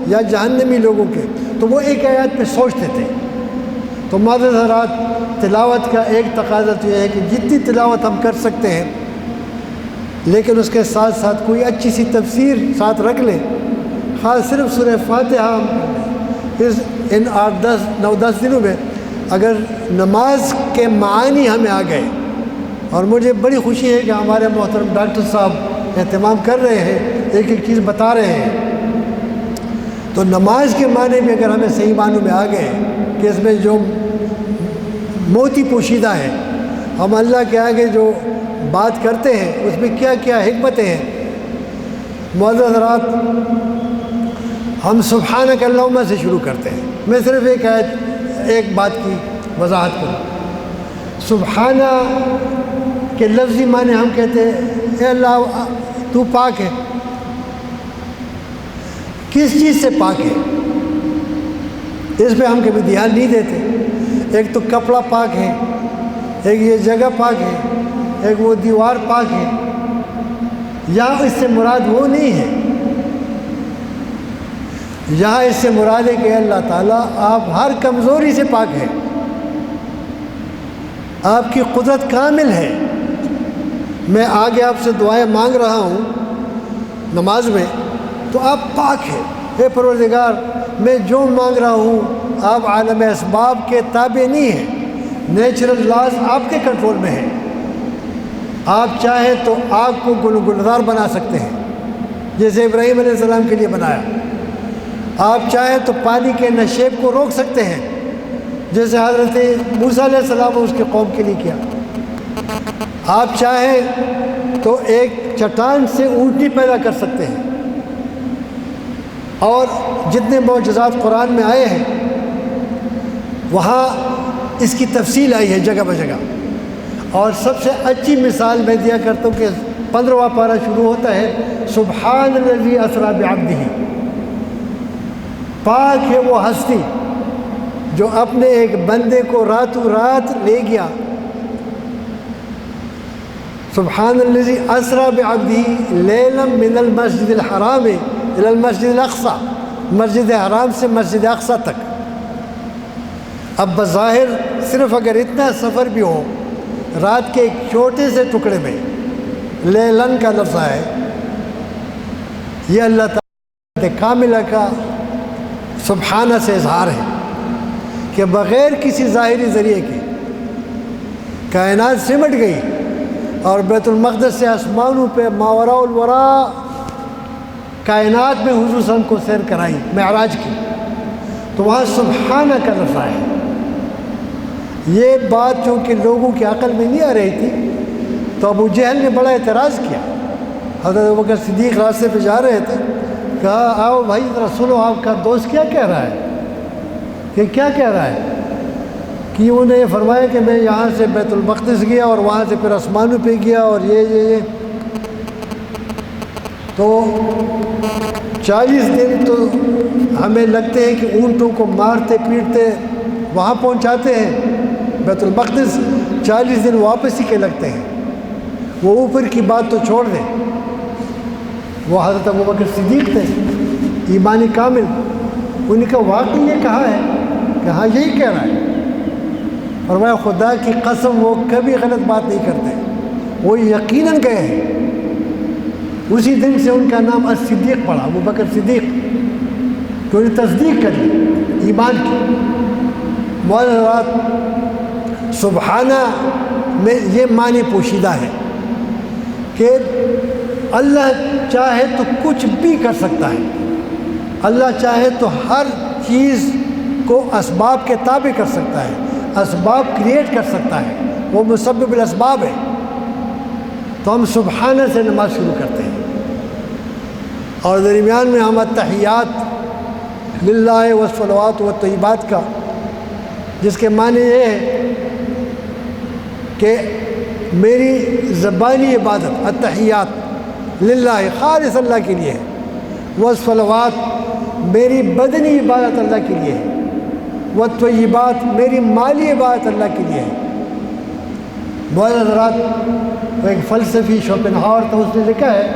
یا جہنمی لوگوں کے؟ تو وہ ایک آیات پہ سوچتے تھے۔ تو معزز حضرات، تلاوت کا ایک تقاضا تو یہ ہے کہ جتنی تلاوت ہم کر سکتے ہیں، لیکن اس کے ساتھ ساتھ کوئی اچھی سی تفسیر ساتھ رکھ لیں۔ خاص صرف سورہ فاتحہ ہم ان 8-10 دنوں میں اگر نماز کے معانی ہمیں آ گئے، اور مجھے بڑی خوشی ہے کہ ہمارے محترم ڈاکٹر صاحب اہتمام کر رہے ہیں، ایک ایک چیز بتا رہے ہیں، تو نماز کے معنی بھی اگر ہمیں صحیح معنوں میں آ گئے کہ اس میں جو موتی پوشیدہ ہے، ہم اللہ کے آگے جو بات کرتے ہیں اس میں کیا کیا حکمتیں ہیں۔ معزز حضرات، ہم سبحانک اللہم سے شروع کرتے ہیں۔ میں صرف ایک بات کی وضاحت کروں۔ سبحانہ کے لفظی معنی ہم کہتے ہیں اے اللہ تو پاک ہے۔ کس چیز سے پاک ہے اس پہ ہم کبھی دھیان نہیں دیتے۔ ایک تو کپڑا پاک ہے، ایک یہ جگہ پاک ہے، ایک وہ دیوار پاک ہے، یہاں اس سے مراد وہ نہیں ہے۔ یہاں اس سے مراد ہے کہ اللہ تعالیٰ آپ ہر کمزوری سے پاک ہے، آپ کی قدرت کامل ہے۔ میں آگے آپ سے دعائیں مانگ رہا ہوں نماز میں تو آپ پاک ہیں۔ اے پروردگار، میں جو مانگ رہا ہوں آپ عالم اسباب کے تابع نہیں ہیں، نیچرل لاز آپ کے کنٹرول میں ہیں۔ آپ چاہیں تو آگ کو گلزار بنا سکتے ہیں جیسے ابراہیم علیہ السلام کے لیے بنایا، آپ چاہیں تو پانی کے نشیب کو روک سکتے ہیں جیسے حضرت موسیٰ علیہ السلام نے اس کے قوم کے لیے کیا، آپ چاہیں تو ایک چٹان سے اونٹنی پیدا کر سکتے ہیں، اور جتنے معجزات قرآن میں آئے ہیں وہاں اس کی تفصیل آئی ہے جگہ بجگہ۔ اور سب سے اچھی مثال میں دیا کرتا ہوں کہ 15واں پارہ شروع ہوتا ہے سبحان الذی اسریٰ بعبدہ، پاک ہے وہ ہستی جو اپنے ایک بندے کو راتوں رات لے گیا۔ سبحان الذی اسریٰ بعبدہ لیلا من المسجد الحرام الی المسجد الاقصیٰ، مسجد حرام سے مسجد اقصیٰ تک۔ اب بظاہر صرف اگر اتنا سفر بھی ہو رات کے ایک چھوٹے سے ٹکڑے میں، لیلن کا لفظ ہے، یہ اللہ تعالیٰ کاملہ کا سبحانہ سے اظہار ہے کہ بغیر کسی ظاہری ذریعے کے کائنات سمٹ گئی اور بیت المقدس سے آسمانوں پہ ماوراء الورا کائنات میں حضور صلی اللہ علیہ وسلم کو سیر کرائی، معراج کی، تو وہاں سبحانہ کا لفظ ہے۔ یہ بات چونکہ لوگوں کی عقل میں نہیں آ رہی تھی تو ابو جہل نے بڑا اعتراض کیا۔ حضرت ابوبکر صدیق راستے پہ جا رہے تھے، کہا آؤ بھائی ذرا سنو آپ کا دوست کیا کہہ رہا ہے، کہ کیا کہہ رہا ہے، کہ انہوں نے یہ فرمایا کہ میں یہاں سے بیت المقدس گیا اور وہاں سے پھر آسمانوں پہ گیا اور یہ تو 40 دن تو ہمیں لگتے ہیں کہ اونٹوں کو مارتے پیٹتے وہاں پہنچاتے ہیں بیت المقدس، 40 دن واپس ہی کے لگتے ہیں۔ وہ اوپر کی بات تو چھوڑ دیں، وہ حضرت ابوبکر صدیق تھے ایمانی کامل، انہوں نے کہا واقعی یہ کہا ہے، کہ ہاں یہی کہہ رہا ہے۔ فرمایا خدا کی قسم وہ کبھی غلط بات نہیں کرتے، وہ یقیناً گئے ہیں۔ اسی دن سے ان کا نام الصدیق پڑا، ابوبکر صدیق، تو انہیں تصدیق کری ایمان کی۔ معذرات سبحانہ میں یہ معنی پوشیدہ ہے کہ اللہ چاہے تو کچھ بھی کر سکتا ہے، اللہ چاہے تو ہر چیز کو اسباب کے تابع کر سکتا ہے، اسباب کریٹ کر سکتا ہے، وہ مسبب الاسباب ہے۔ تو ہم سبحانہ سے نماز شروع کرتے ہیں اور درمیان میں ہم التحیات للہ والصلوات والطیبات کا، جس کے معنی یہ ہے کہ میری زبانی عبادت التحیات للہ خالص اللہ کے لیے ہے، والصلوات میری بدنی عبادت اللہ کے لیے ہے، والطیبات میری مالی عبادت اللہ کے لیے ہے۔ بعض حضرات ایک فلسفی شوپنہاور تو اس نے لکھا ہے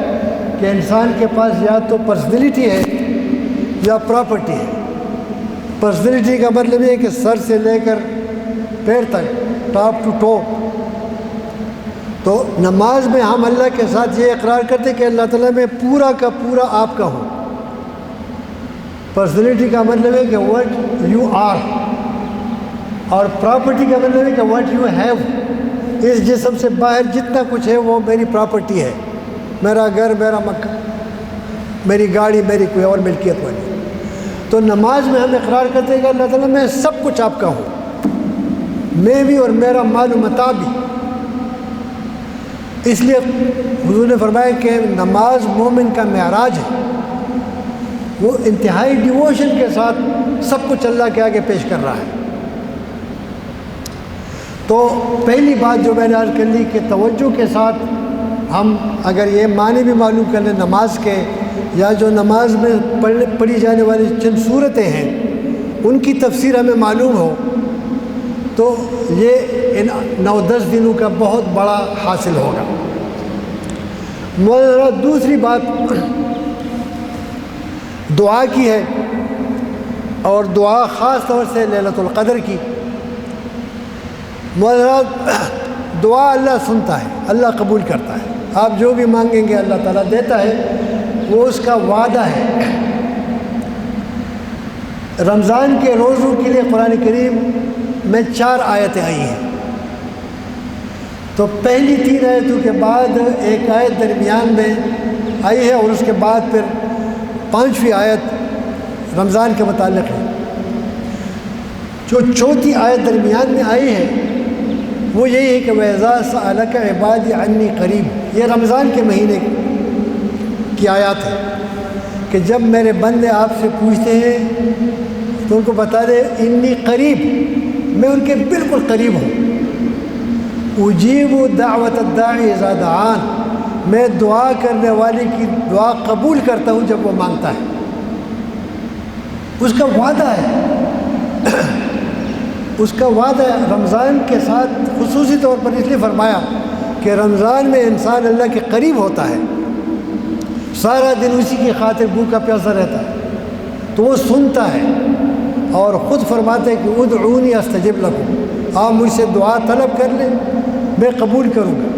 کہ انسان کے پاس یا تو پرسنلٹی ہے یا پراپرٹی ہے۔ پرسنلٹی کا مطلب یہ ہے کہ سر سے لے کر پیر تک، ٹاپ ٹو ٹو۔ تو نماز میں ہم اللہ کے ساتھ یہ اقرار کرتے کہ اللہ تعالیٰ میں پورا کا پورا آپ کا ہوں۔ پرسنلٹی کا مطلب ہے کہ واٹ یو آر، اور پراپرٹی کا مطلب ہے کہ واٹ یو ہیو۔ اس جسم سے باہر جتنا کچھ ہے وہ میری پراپرٹی ہے، میرا گھر، میرا مکان، میری گاڑی، میری کوئی اور ملکیت والی۔ تو نماز میں ہم اقرار کرتے ہیں کہ اللہ تعالیٰ میں سب کچھ آپ کا ہوں، میں بھی اور میرا مال و متاع بھی۔ اس لیے حضور نے فرمایا کہ نماز مومن کا معراج ہے، وہ انتہائی ڈیووشن کے ساتھ سب کچھ اللہ کے آگے پیش کر رہا ہے۔ تو پہلی بات جو میں نے عرض کر لی کہ توجہ کے ساتھ ہم اگر یہ معنی بھی معلوم کر لیں نماز کے، یا جو نماز میں پڑھی جانے والی چند صورتیں ہیں ان کی تفسیر ہمیں معلوم ہو تو یہ ان 9-10 دنوں کا بہت بڑا حاصل ہوگا۔ دوسری بات دعا کی ہے، اور دعا خاص طور سے لیلۃ القدر کی۔ دعا اللہ سنتا ہے، اللہ قبول کرتا ہے، آپ جو بھی مانگیں گے اللہ تعالیٰ دیتا ہے، وہ اس کا وعدہ ہے۔ رمضان کے روزوں کے لیے قرآن کریم میں 4 آیتیں آئی ہیں، تو پہلی 3 آیتوں کے بعد ایک آیت درمیان میں آئی ہے، اور اس کے بعد پھر 5ویں آیت رمضان کے متعلق ہے۔ جو 4تھی آیت درمیان میں آئی ہے وہ یہی ہے کہ وَإِذَا سَأَلَكَ عِبَادِي عَنِّي قَرِيبٌ، یہ رمضان کے مہینے کی آیات ہے کہ جب میرے بندے آپ سے پوچھتے ہیں تو ان کو بتا دے انی قریب، میں ان کے بالکل قریب ہوں۔ اجیب دعوت الداعی اذا دعان، میں دعا کرنے والے کی دعا قبول کرتا ہوں جب وہ مانگتا ہے، اس کا وعدہ ہے، اس کا وعدہ ہے۔ رمضان کے ساتھ خصوصی طور پر اس لیے فرمایا کہ رمضان میں انسان اللہ کے قریب ہوتا ہے، سارا دن اسی کی خاطر بھوکا پیاسا رہتا ہے، تو وہ سنتا ہے اور خود فرماتے ہیں کہ ادعونی استجب لکم، آپ مجھ سے دعا طلب کر لیں میں قبول کروں گا۔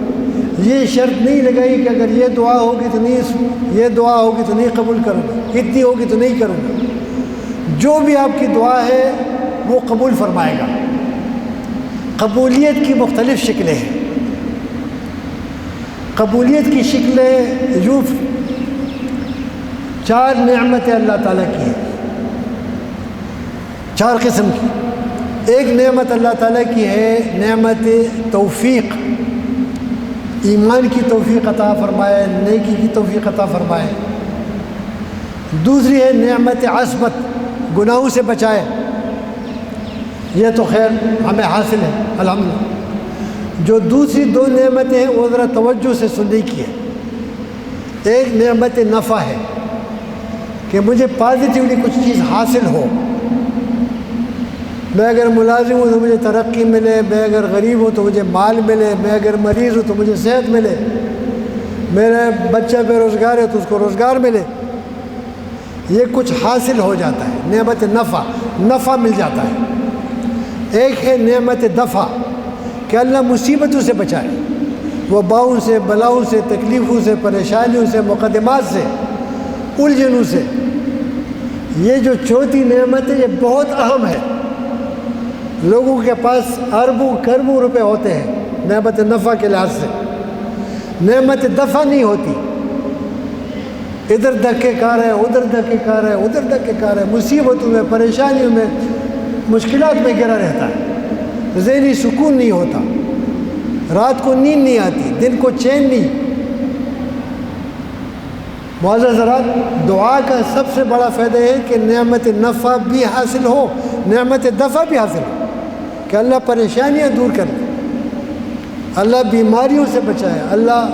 یہ شرط نہیں لگائی کہ اگر یہ دعا ہوگی تو نہیں، یہ دعا ہوگی تو نہیں قبول کروں گا، اتنی ہوگی تو نہیں کروں گا۔ جو بھی آپ کی دعا ہے وہ قبول فرمائے گا۔ قبولیت کی مختلف شکلیں ہیں۔ قبولیت کی شکلیں یوں 4 نعمتیں اللہ تعالیٰ کی ہیں، 4 قسم کی۔ ایک نعمت اللہ تعالیٰ کی ہے نعمت توفیق، ایمان کی توفیق عطا فرمائے، نیکی کی توفیق عطا فرمائے۔ دوسری ہے نعمت عصمت، گناہوں سے بچائے، یہ تو خیر ہمیں حاصل ہے الحمدللہ۔ جو دوسری 2 نعمتیں ہیں وہ ذرا توجہ سے سننے کی ہے۔ ایک نعمت نفع ہے کہ مجھے پازیٹیولی کچھ چیز حاصل ہو، میں اگر ملازم ہوں تو مجھے ترقی ملے، میں اگر غریب ہوں تو مجھے مال ملے، میں اگر مریض ہوں تو مجھے صحت ملے، میرا بچہ بے روزگار ہے تو اس کو روزگار ملے، یہ کچھ حاصل ہو جاتا ہے، نعمت نفع مل جاتا ہے۔ ایک ہے نعمت دفع کہ اللہ مصیبتوں سے بچائے، وباؤں سے، بلاؤں سے، تکلیفوں سے، پریشانیوں سے، مقدمات سے، الجھنوں سے۔ یہ جو چوتھی نعمت ہے یہ بہت اہم ہے۔ لوگوں کے پاس اربوں کروڑوں روپے ہوتے ہیں نعمت نفع کے لحاظ سے، نعمت دفع نہیں ہوتی، ادھر دھکے کھا رہے، ادھر دھکے کھا رہے، ادھر دھکے کھا رہے، مصیبتوں میں، پریشانیوں میں، مشکلات میں گرا رہتا ہے، ذہنی سکون نہیں ہوتا، رات کو نیند نہیں آتی، دن کو چین نہیں۔ معزز حضرات، دعا کا سب سے بڑا فائدہ ہے کہ نعمت نفع بھی حاصل ہو، نعمت دفع بھی حاصل ہو، کہ اللہ پریشانیاں دور کر دے، اللہ بیماریوں سے بچائے، اللہ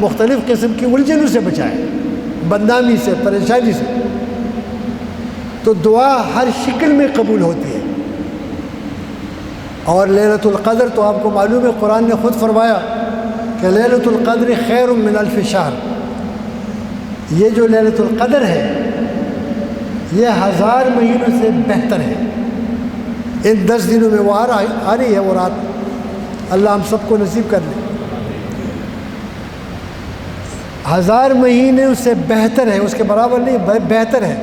مختلف قسم کی الجھنوں سے بچائے، بدنامی سے، پریشانی سے۔ تو دعا ہر شکل میں قبول ہوتی ہے۔ اور لیلۃ القدر تو آپ کو معلوم ہے، قرآن نے خود فرمایا کہ لیلۃ القدر خیر من الف شہر۔ یہ جو لیلۃ القدر ہے یہ 1000 مہینوں سے بہتر ہے۔ ان 10 دنوں میں وہ آ رہی ہے وہ رات، اللہ ہم سب کو نصیب کر لے۔ 1000 مہینے اس سے بہتر ہے، اس کے برابر نہیں، بہتر ہے۔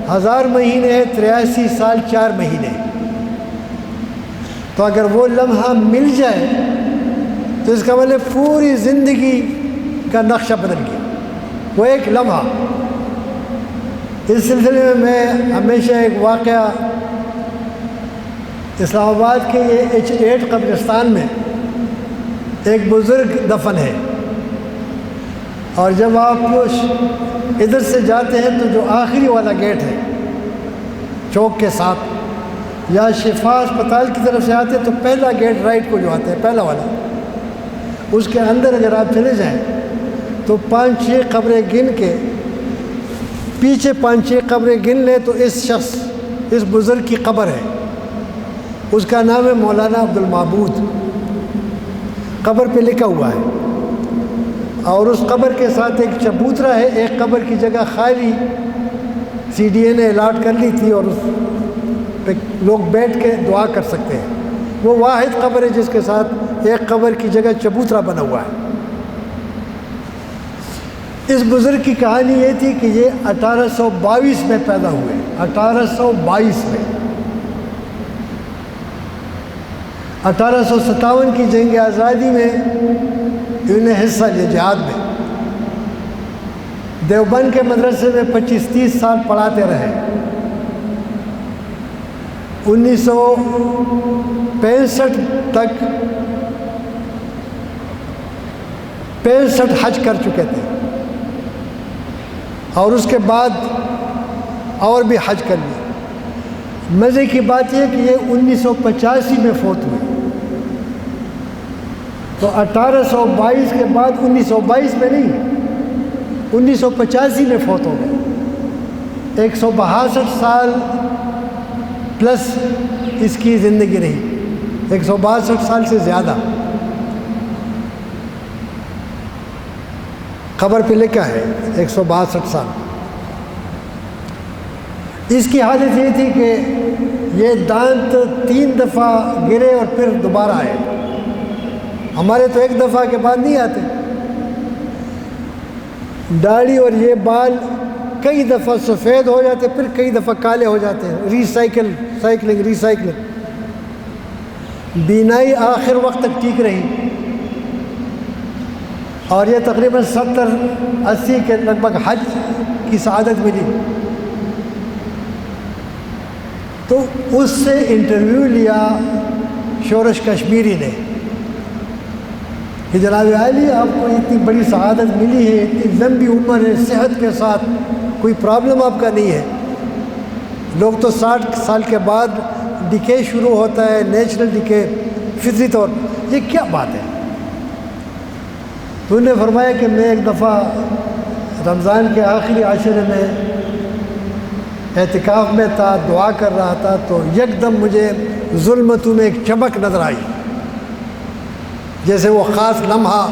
1000 مہینے ہے 83 سال 4 مہینے۔ تو اگر وہ لمحہ مل جائے تو اس کا مطلب پوری زندگی کا نقشہ بدل گیا، وہ ایک لمحہ۔ اس سلسلے میں ہمیشہ ایک واقعہ، اسلام آباد کے H8 قبرستان میں ایک بزرگ دفن ہے، اور جب آپ ادھر سے جاتے ہیں تو جو آخری والا گیٹ ہے چوک کے ساتھ، یا شفا اسپتال کی طرف سے آتے ہیں تو پہلا گیٹ رائٹ کو جو آتا ہے، پہلا والا، اس کے اندر اگر آپ چلے جائیں تو 5-6 قبریں گن کے، پیچھے 5-6 قبریں گن لیں تو اس شخص، اس بزرگ کی قبر ہے، اس کا نام ہے مولانا عبد المعبود، قبر پہ لکھا ہوا ہے۔ اور اس قبر کے ساتھ ایک چبوترا ہے، ایک قبر کی جگہ خالی CDA نے الاٹ کر لی تھی اور اس پہ لوگ بیٹھ کے دعا کر سکتے ہیں۔ وہ واحد قبر ہے جس کے ساتھ ایک قبر کی جگہ چبوترا بنا ہوا ہے۔ اس بزرگ کی کہانی یہ تھی کہ یہ 1822 میں پیدا ہوئے، 1822 میں۔ 1857 کی جنگ آزادی میں انہوں نے حصہ لیا، جہاد میں۔ دیوبند کے مدرسے میں 25-30 سال پڑھاتے رہے۔ 1965 تک 65 حج کر چکے تھے، اور اس کے بعد اور بھی حج کر لیے۔ مزے کی بات یہ کہ یہ 1985 میں فوت ہوئے، تو 1822 کے بعد 1922 میں نہیں، 1985 میں فوت ہو گئے۔ 162 سال پلس اس کی زندگی رہی، 162 سال سے زیادہ۔ خبر پہ لکھا ہے 162 سال۔ اس کی حالت یہ تھی کہ یہ دانت 3 دفعہ گرے اور پھر دوبارہ آئے، ہمارے تو 1 دفعہ کے بعد نہیں آتے۔ داڑھی اور یہ بال کئی دفعہ سفید ہو جاتے پھر کئی دفعہ کالے ہو جاتے ہیں، ریسائکلنگ۔ بینائی آخر وقت تک ٹھیک رہی، اور یہ تقریباً 70-80 کے لگ بھگ حج کی سعادت ملی۔ تو اس سے انٹرویو لیا شورش کشمیری نے کہ جناب عالی آپ کو اتنی بڑی سعادت ملی ہے، اتنی لمبی عمر ہے، صحت کے ساتھ کوئی پرابلم آپ کا نہیں ہے، لوگ تو 60 سال کے بعد ڈکے شروع ہوتا ہے، نیچرل ڈکے، فطری طور، یہ کیا بات ہے؟ تو انہوں نے فرمایا کہ میں ایک دفعہ رمضان کے آخری عشرے میں اعتکاف میں تھا، دعا کر رہا تھا، تو یکدم مجھے ظلمتوں میں ایک چمک نظر آئی، جیسے وہ خاص لمحہ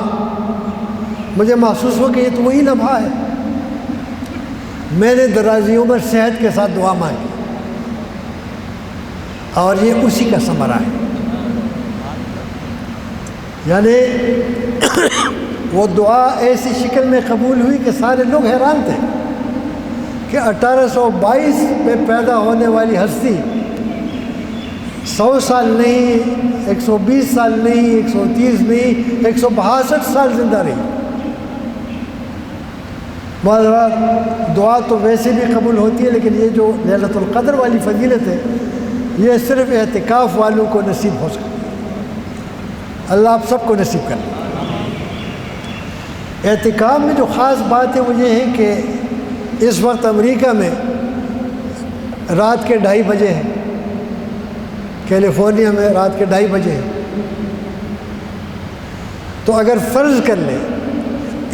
مجھے محسوس ہو کہ یہ تو وہی لمحہ ہے۔ میں نے درازی عمر صحت کے ساتھ دعا مانگی، اور یہ اسی کا ثمرہ ہے۔ یعنی وہ دعا ایسی شکل میں قبول ہوئی کہ سارے لوگ حیران تھے کہ 1822 میں پیدا ہونے والی ہستی 100 سال نہیں، 120 سال نہیں، 130 نہیں، 162 سال زندہ رہی۔ معذرات، دعا تو ویسے بھی قبول ہوتی ہے، لیکن یہ جو لیلۃ القدر والی فضیلت ہے یہ صرف اعتکاف والوں کو نصیب ہو سکتی ہے۔ اللہ آپ سب کو نصیب کرے۔ اعتکاف میں جو خاص بات ہے وہ یہ ہے کہ اس وقت امریکہ میں رات کے 2:30 بجے ہیں، کیلیفورنیا میں رات کے 2:30 بجے ہیں۔ تو اگر فرض کر لیں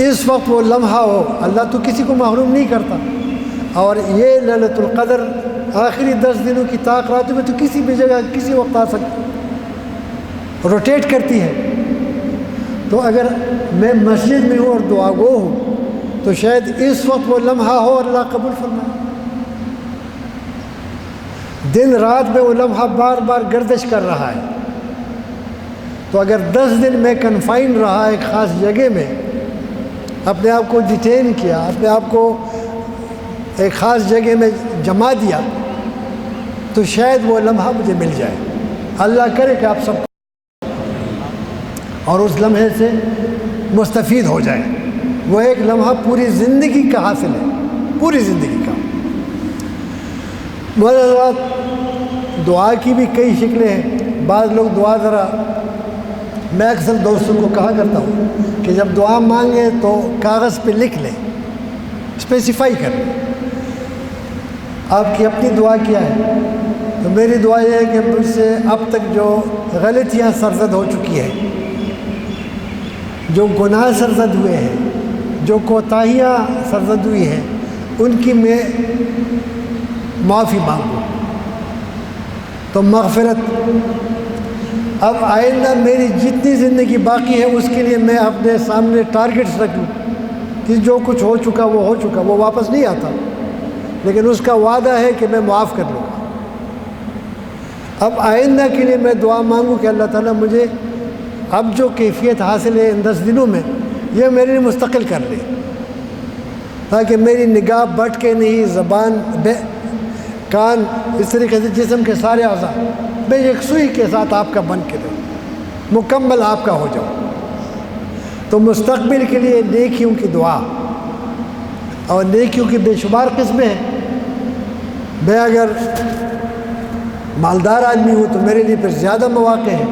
اس وقت وہ لمحہ ہو، اللہ تو کسی کو محروم نہیں کرتا، اور یہ لیلۃ القدر آخری 10 دنوں کی طاق راتوں میں تو کسی بھی جگہ کسی وقت آ سکتی، روٹیٹ کرتی ہے۔ تو اگر میں مسجد میں ہوں اور دعا گو ہوں تو شاید اس وقت وہ لمحہ ہو، اللہ قبول فرمائے۔ دن رات میں وہ لمحہ بار بار گردش کر رہا ہے، تو اگر 10 دن میں کنفائن رہا ایک خاص جگہ میں، اپنے آپ کو ڈیٹین کیا، اپنے آپ کو ایک خاص جگہ میں جما دیا، تو شاید وہ لمحہ مجھے مل جائے۔ اللہ کرے کہ آپ سب اور اس لمحے سے مستفید ہو جائے۔ وہ ایک لمحہ پوری زندگی کا حاصل ہے، پوری زندگی کا۔ معذرات، دعا کی بھی کئی شکلیں ہیں۔ بعض لوگ دعا ذرا، میں اکثر دوستوں کو کہا کرتا ہوں کہ جب دعا مانگیں تو کاغذ پہ لکھ لیں، اسپیسیفائی کر لیں آپ کی اپنی دعا کیا ہے۔ تو میری دعا یہ ہے کہ مجھ سے اب تک جو غلطیاں سرزد ہو چکی ہیں، جو گناہ سرزد ہوئے ہیں، جو کوتاہیاں سرزد ہوئی ہیں، ان کی میں معافی مانگوں، تو مغفرت۔ اب آئندہ میری جتنی زندگی باقی ہے اس کے لیے میں اپنے سامنے ٹارگٹس رکھوں کہ جو کچھ ہو چکا وہ ہو چکا، وہ واپس نہیں آتا، لیکن اس کا وعدہ ہے کہ میں معاف کر لوں گا۔ اب آئندہ کے لیے میں دعا مانگوں کہ اللہ تعالیٰ مجھے اب جو کیفیت حاصل ہے ان 10 دنوں میں، یہ میرے لیے مستقل کر لے، تاکہ میری نگاہ بھٹکے نہیں، زبان، کان، اس طریقے سے جسم کے سارے اعضاء میں یکسوئی کے ساتھ آپ کا بن کے رہوں، مکمل آپ کا ہو جاؤں۔ تو مستقبل کے لیے نیکیوں کی دعا، اور نیکیوں کی بے شمار قسمیں ہیں۔ میں اگر مالدار آدمی ہوں تو میرے لیے پھر زیادہ مواقع ہیں۔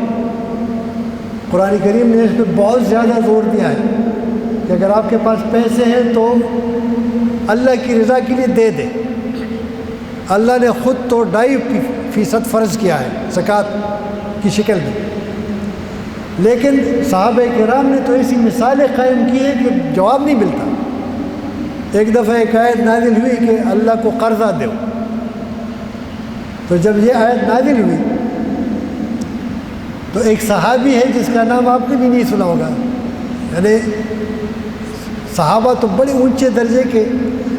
قرآن کریم نے اس پہ بہت زیادہ زور دیا ہے کہ اگر آپ کے پاس پیسے ہیں تو اللہ کی رضا کے لیے دے دیں۔ اللہ نے خود تو 2.5% فرض کیا ہے زکوٰۃ کی شکل میں، لیکن صحابہ کرام نے تو ایسی مثالیں قائم کی ہیں کہ جواب نہیں ملتا۔ ایک دفعہ ایک آیت نازل ہوئی کہ اللہ کو قرضہ دو، تو جب یہ آیت نازل ہوئی تو ایک صحابی ہے جس کا نام آپ نے بھی نہیں سنا ہوگا، یعنی صحابہ تو بڑے اونچے درجے کے،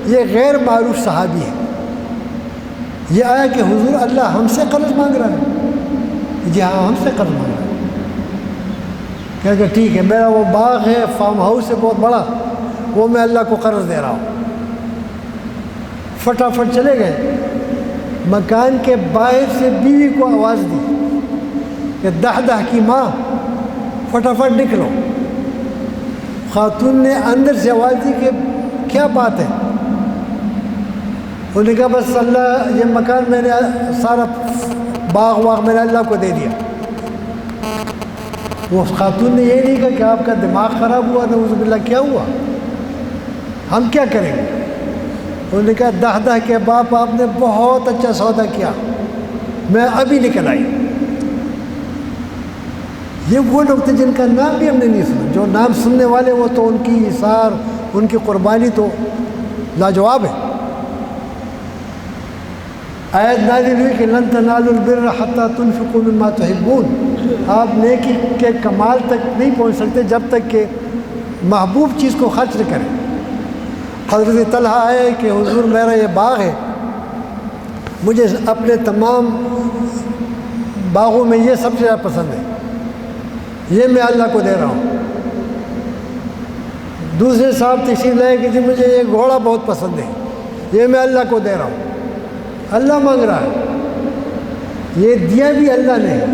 یہ غیر معروف صحابی ہے۔ یہ آیا کہ حضور اللہ ہم سے قرض مانگ رہا ہے؟ جی ہاں، ہم سے قرض مانگ رہا ہے۔ کہ ٹھیک ہے، میرا وہ باغ ہے، فارم ہاؤس ہے بہت بڑا، وہ میں اللہ کو قرض دے رہا ہوں۔ فٹافٹ چلے گئے، مکان کے باہر سے بیوی کو آواز دی کہ دہ دہ کی ماں فٹافٹ نکلو۔ خاتون نے اندر سے آواز دی کہ کیا بات ہے؟ انہوں نے کہا بس اللہ، یہ مکان میں نے سارا باغ واغ میں نے اللہ کو دے دیا۔ وہ خاتون نے یہ نہیں کہا کہ آپ کا دماغ خراب ہوا، نعوذ باللہ، کیا ہوا، ہم کیا کریں گے؟ انہوں نے کہا دہ دہ کے باپ، آپ نے بہت اچھا سودا کیا، میں ابھی نکل آئی۔ یہ وہ لوگ تھے جن کا نام بھی ہم نے نہیں سنا، جو نام سننے والے وہ تو ان کی ایثار، ان کی قربانی تو لاجواب ہے۔ آیت نازل ہوئی کہ لن تنالوا البر حتی تنفقوا مما تحبون، آپ نیکی کے کمال تک نہیں پہنچ سکتے جب تک کہ محبوب چیز کو خرچ نہ کریں۔ حضرت طلحہ آئے کہ حضور میرا یہ باغ ہے، مجھے اپنے تمام باغوں میں یہ سب سے زیادہ پسند ہے، یہ میں اللہ کو دے رہا ہوں۔ دوسرے صاحب تشریف لائے کہ جی مجھے یہ گھوڑا بہت پسند ہے، یہ میں اللہ کو دے رہا ہوں۔ اللہ مانگ رہا ہے، یہ دیا بھی اللہ نے ہے۔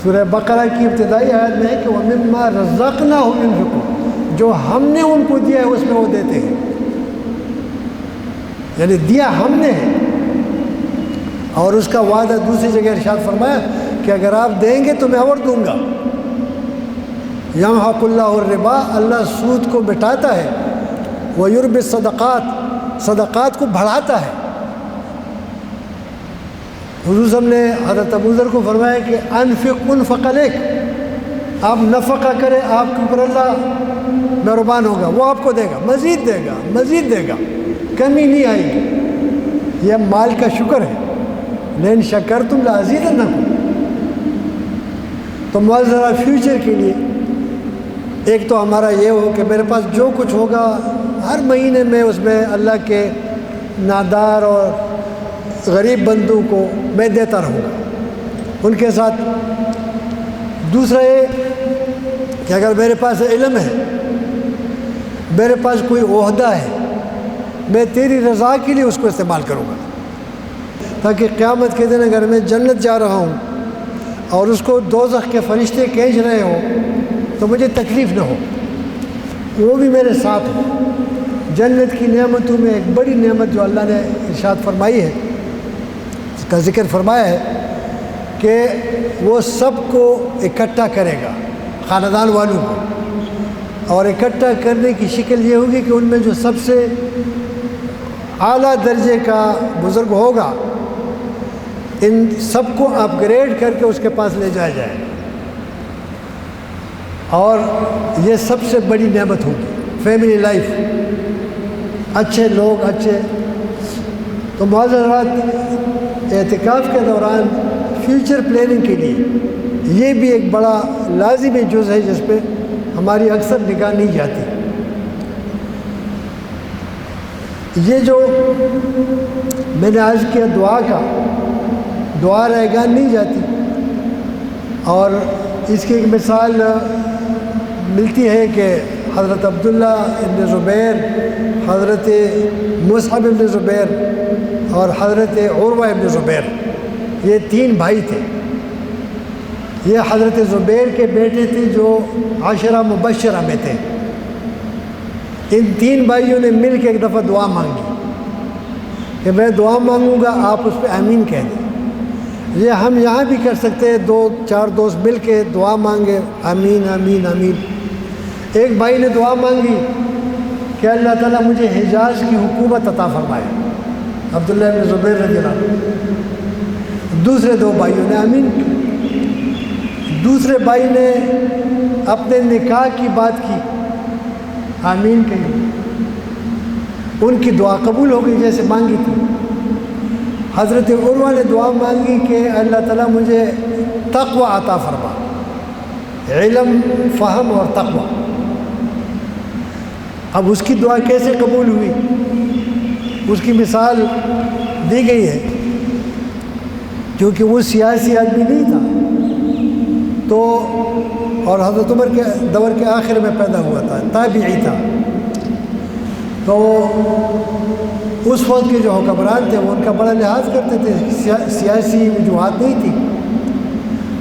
سورہ بقرہ کی ابتدائی آیت میں ہے کہ وَمِمَّا رَزَّقْنَاهُمْ يُنْفِقُونَ، جو ہم نے ان کو دیا ہے اس میں وہ دیتے ہیں، یعنی دیا ہم نے ہے۔ اور اس کا وعدہ دوسری جگہ ارشاد فرمایا کہ اگر آپ دیں گے تو میں اور دوں گا۔ یمحق اللہ الربا، اللہ سود کو مٹاتا ہے، ویربی الصدقات، صدقات کو بڑھاتا ہے۔ حضور صاحب نے حضرت ابو ذر کو فرمایا کہ انفق انفق علیک، آپ نفقہ کریں، آپ کے اوپر اللہ مہربان ہوگا، وہ آپ کو دے گا، مزید دے گا، مزید دے گا، کمی نہیں آئے گی۔ یہ مال کا شکر ہے، لئن شکرتم لازیدنکم۔ تو معذرہ فیوچر کے لیے ایک تو ہمارا یہ ہو کہ میرے پاس جو کچھ ہوگا ہر مہینے میں اس میں اللہ کے نادار اور غریب بندوں کو میں دیتا رہوں گا ان کے ساتھ۔ دوسرا یہ کہ اگر میرے پاس علم ہے، میرے پاس کوئی عہدہ ہے، میں تیری رضا کے لیے اس کو استعمال کروں گا، تاکہ قیامت کے دن اگر میں جنت جا رہا ہوں اور اس کو دوزخ کے فرشتے کھینچ رہے ہوں تو مجھے تکلیف نہ ہو، وہ بھی میرے ساتھ ہو۔ جنت کی نعمتوں میں ایک بڑی نعمت جو اللہ نے ارشاد فرمائی ہے، اس کا ذکر فرمایا ہے کہ وہ سب کو اکٹھا کرے گا، خاندان والوں کو، اور اکٹھا کرنے کی شکل یہ ہوگی کہ ان میں جو سب سے اعلیٰ درجے کا بزرگ ہوگا ان سب کو اپ گریڈ کر کے اس کے پاس لے جایا جائے، اور یہ سب سے بڑی نعمت ہوگی، فیملی لائف، اچھے لوگ، اچھے۔ تو معذرات، اعتکاف کے دوران فیوچر پلاننگ کے لیے یہ بھی ایک بڑا لازمی جز ہے جس پہ ہماری اکثر نگاہ نہیں جاتی۔ یہ جو میں نے عرض کیا دعا کا، دعا رہگان نہیں جاتی، اور اس کی ایک مثال ملتی ہے کہ حضرت عبداللہ ابن زبیر، حضرت مصعب ابن زبیر اور حضرت عروہ ابن زبیر، یہ تین بھائی تھے۔ یہ حضرت زبیر کے بیٹے تھے جو عشرہ مبشرہ میں تھے۔ ان تین بھائیوں نے مل کے ایک دفعہ دعا مانگی کہ میں دعا مانگوں گا، آپ اس پہ آمین کہہ دیں۔ یہ ہم یہاں بھی کر سکتے ہیں، دو چار دوست مل کے دعا مانگے، آمین آمین آمین۔ ایک بھائی نے دعا مانگی کہ اللہ تعالیٰ مجھے حجاز کی حکومت عطا فرمائے، عبداللہ ابن زبیر رضی اللہ عنہ۔ دوسرے دو بھائیوں نے آمین کی۔ دوسرے بھائی نے اپنے نکاح کی بات کی، آمین کہی، ان کی دعا قبول ہو گئی جیسے مانگی تھی۔ حضرت عروہ نے دعا مانگی کہ اللہ تعالیٰ مجھے تقوی عطا فرما، علم، فہم اور تقوی۔ اب اس کی دعا کیسے قبول ہوئی اس کی مثال دی گئی ہے، کیونکہ وہ سیاسی آدمی نہیں تھا تو، اور حضرت عمر کے دور کے آخر میں پیدا ہوا تھا، تابعی تھا، تو اس وقت کے جو حکمران تھے وہ ان کا بڑا لحاظ کرتے تھے، سیاسی وجوہات نہیں تھی.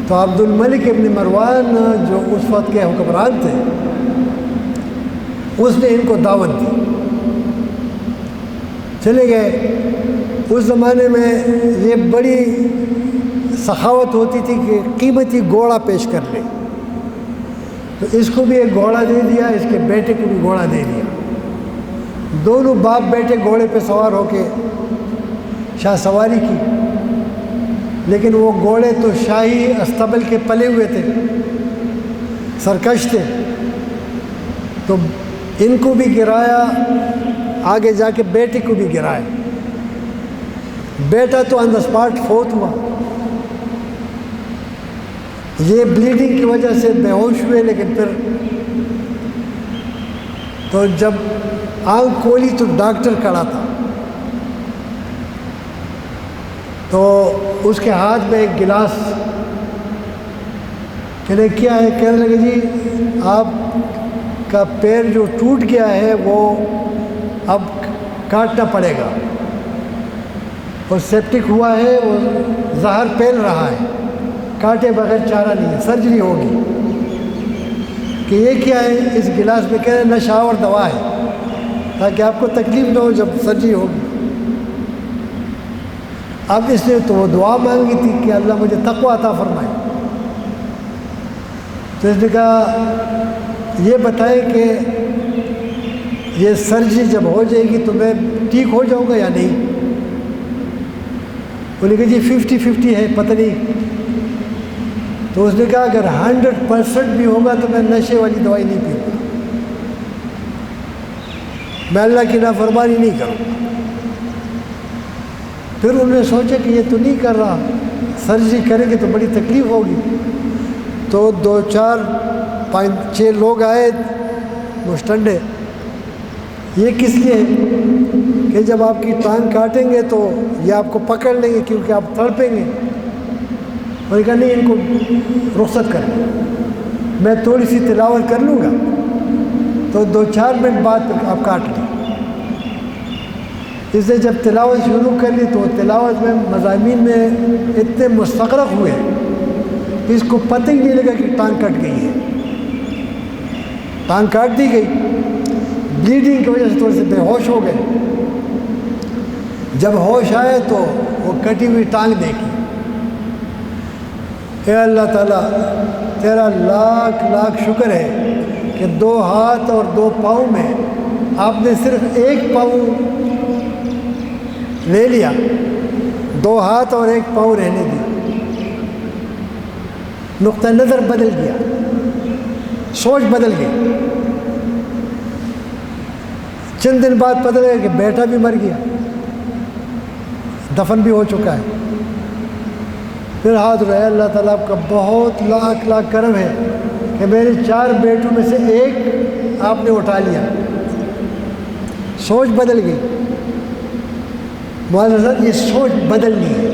تو عبد الملک ابن مروان جو اس وقت کے حکمران تھے اس نے ان کو دعوت دی، چلے گئے. اس زمانے میں یہ بڑی سخاوت ہوتی تھی کہ قیمتی گھوڑا پیش کر لے، تو اس کو بھی ایک گھوڑا دے دیا، اس کے بیٹے کو بھی گھوڑا دے دیا. دونوں باپ بیٹے گھوڑے پہ سوار ہو کے شاہ سواری کی، لیکن وہ گھوڑے تو شاہی استبل کے پلے ہوئے تھے، سرکش تھے. تو ان کو بھی گرایا، آگے جا کے بیٹے کو بھی گرایا. بیٹا تو آن دا اسپاٹ فوت ہوا. یہ بلیڈنگ کی وجہ سے بے ہوش ہوئے، لیکن پھر تو جب آنکھ کھولی تو ڈاکٹر کھڑا تھا. تو اس کے ہاتھ میں ایک گلاس، کہنے کیا ہے؟ کہنے لگے جی آپ کا پیر جو ٹوٹ گیا ہے وہ اب کاٹنا پڑے گا، اور سیپٹک ہوا ہے، وہ زہر پھیل رہا ہے، کاٹے بغیر چارہ نہیں ہے، سرجری ہوگی. کہ یہ کیا ہے اس گلاس میں؟ کہہ رہے نشہ اور دوا ہے، تاکہ آپ کو تکلیف نہ ہو جب سرجری ہوگی. اب اس نے تو وہ دعا مانگی تھی کہ اللہ مجھے تقوی عطا فرمائے. تو اس نے کہا یہ بتائیں کہ یہ سرجری جب ہو جائے گی تو میں ٹھیک ہو جاؤں گا یا نہیں؟ انہوں نے کہا جی 50-50 ہے، پتہ نہیں. تو اس نے کہا اگر 100% بھی ہوگا تو میں نشے والی دوائی نہیں پیوں گا، میں اللہ کی نافرمانی نہیں کروں گا. پھر انہوں نے سوچا کہ یہ تو نہیں کر رہا، سرجری کریں گے تو بڑی تکلیف ہوگی. تو 2-4-5-6 لوگ آئے مشتنڈے، یہ کس لیے کہ جب آپ کی ٹانگ کاٹیں گے تو یہ آپ کو پکڑ لیں گے کیونکہ آپ تڑپیں گے. اور کہا نہیں ان کو رخصت کریں، میں تھوڑی سی تلاوت کر لوں گا. تو 2-4 منٹ بعد پھر آپ کاٹ لیں. اس نے جب تلاوت شروع کر لی تو تلاوت میں مضامین میں اتنے مستغرق ہوئے کہ اس کو پتہ ہی نہیں لگا کہ ٹانگ کٹ گئی ہے. ٹانگ کاٹ دی گئی، بلیڈنگ کی وجہ سے تھوڑے سے بے ہوش ہو گئے. جب ہوش آئے تو وہ کٹی ہوئی ٹانگ دیکھی. اے اللہ تعالیٰ تیرا لاکھ لاکھ شکر ہے کہ 2 ہاتھ اور 2 پاؤں میں آپ نے صرف 1 پاؤں لے لیا، 2 ہاتھ اور 1 پاؤں رہنے دی. نقطہ نظر بدل گیا، سوچ بدل گئی. چند دن بعد پتہ لگا کہ بیٹا بھی مر گیا، دفن بھی ہو چکا ہے. پھر ہاتھ اٹھائے، اللہ تعالیٰ آپ کا بہت لاکھ لاکھ کرم ہے کہ میرے 4 بیٹوں میں سے 1 آپ نے اٹھا لیا. سوچ بدل گئی. مولانا صاحب یہ سوچ بدلنی ہے.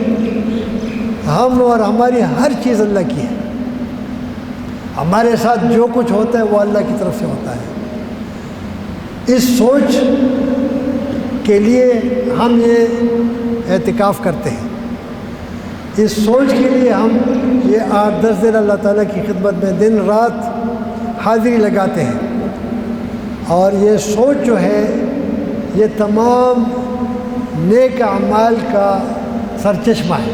ہم اور ہماری ہر چیز اللہ کی ہے، ہمارے ساتھ جو کچھ ہوتا ہے وہ اللہ کی طرف سے ہوتا ہے. اس سوچ کے لیے ہم یہ اعتکاف کرتے ہیں، اس سوچ کے لیے ہم یہ 8-10 دن اللہ تعالیٰ کی خدمت میں دن رات حاضری لگاتے ہیں. اور یہ سوچ جو ہے یہ تمام نیک اعمال کا سرچشمہ ہے.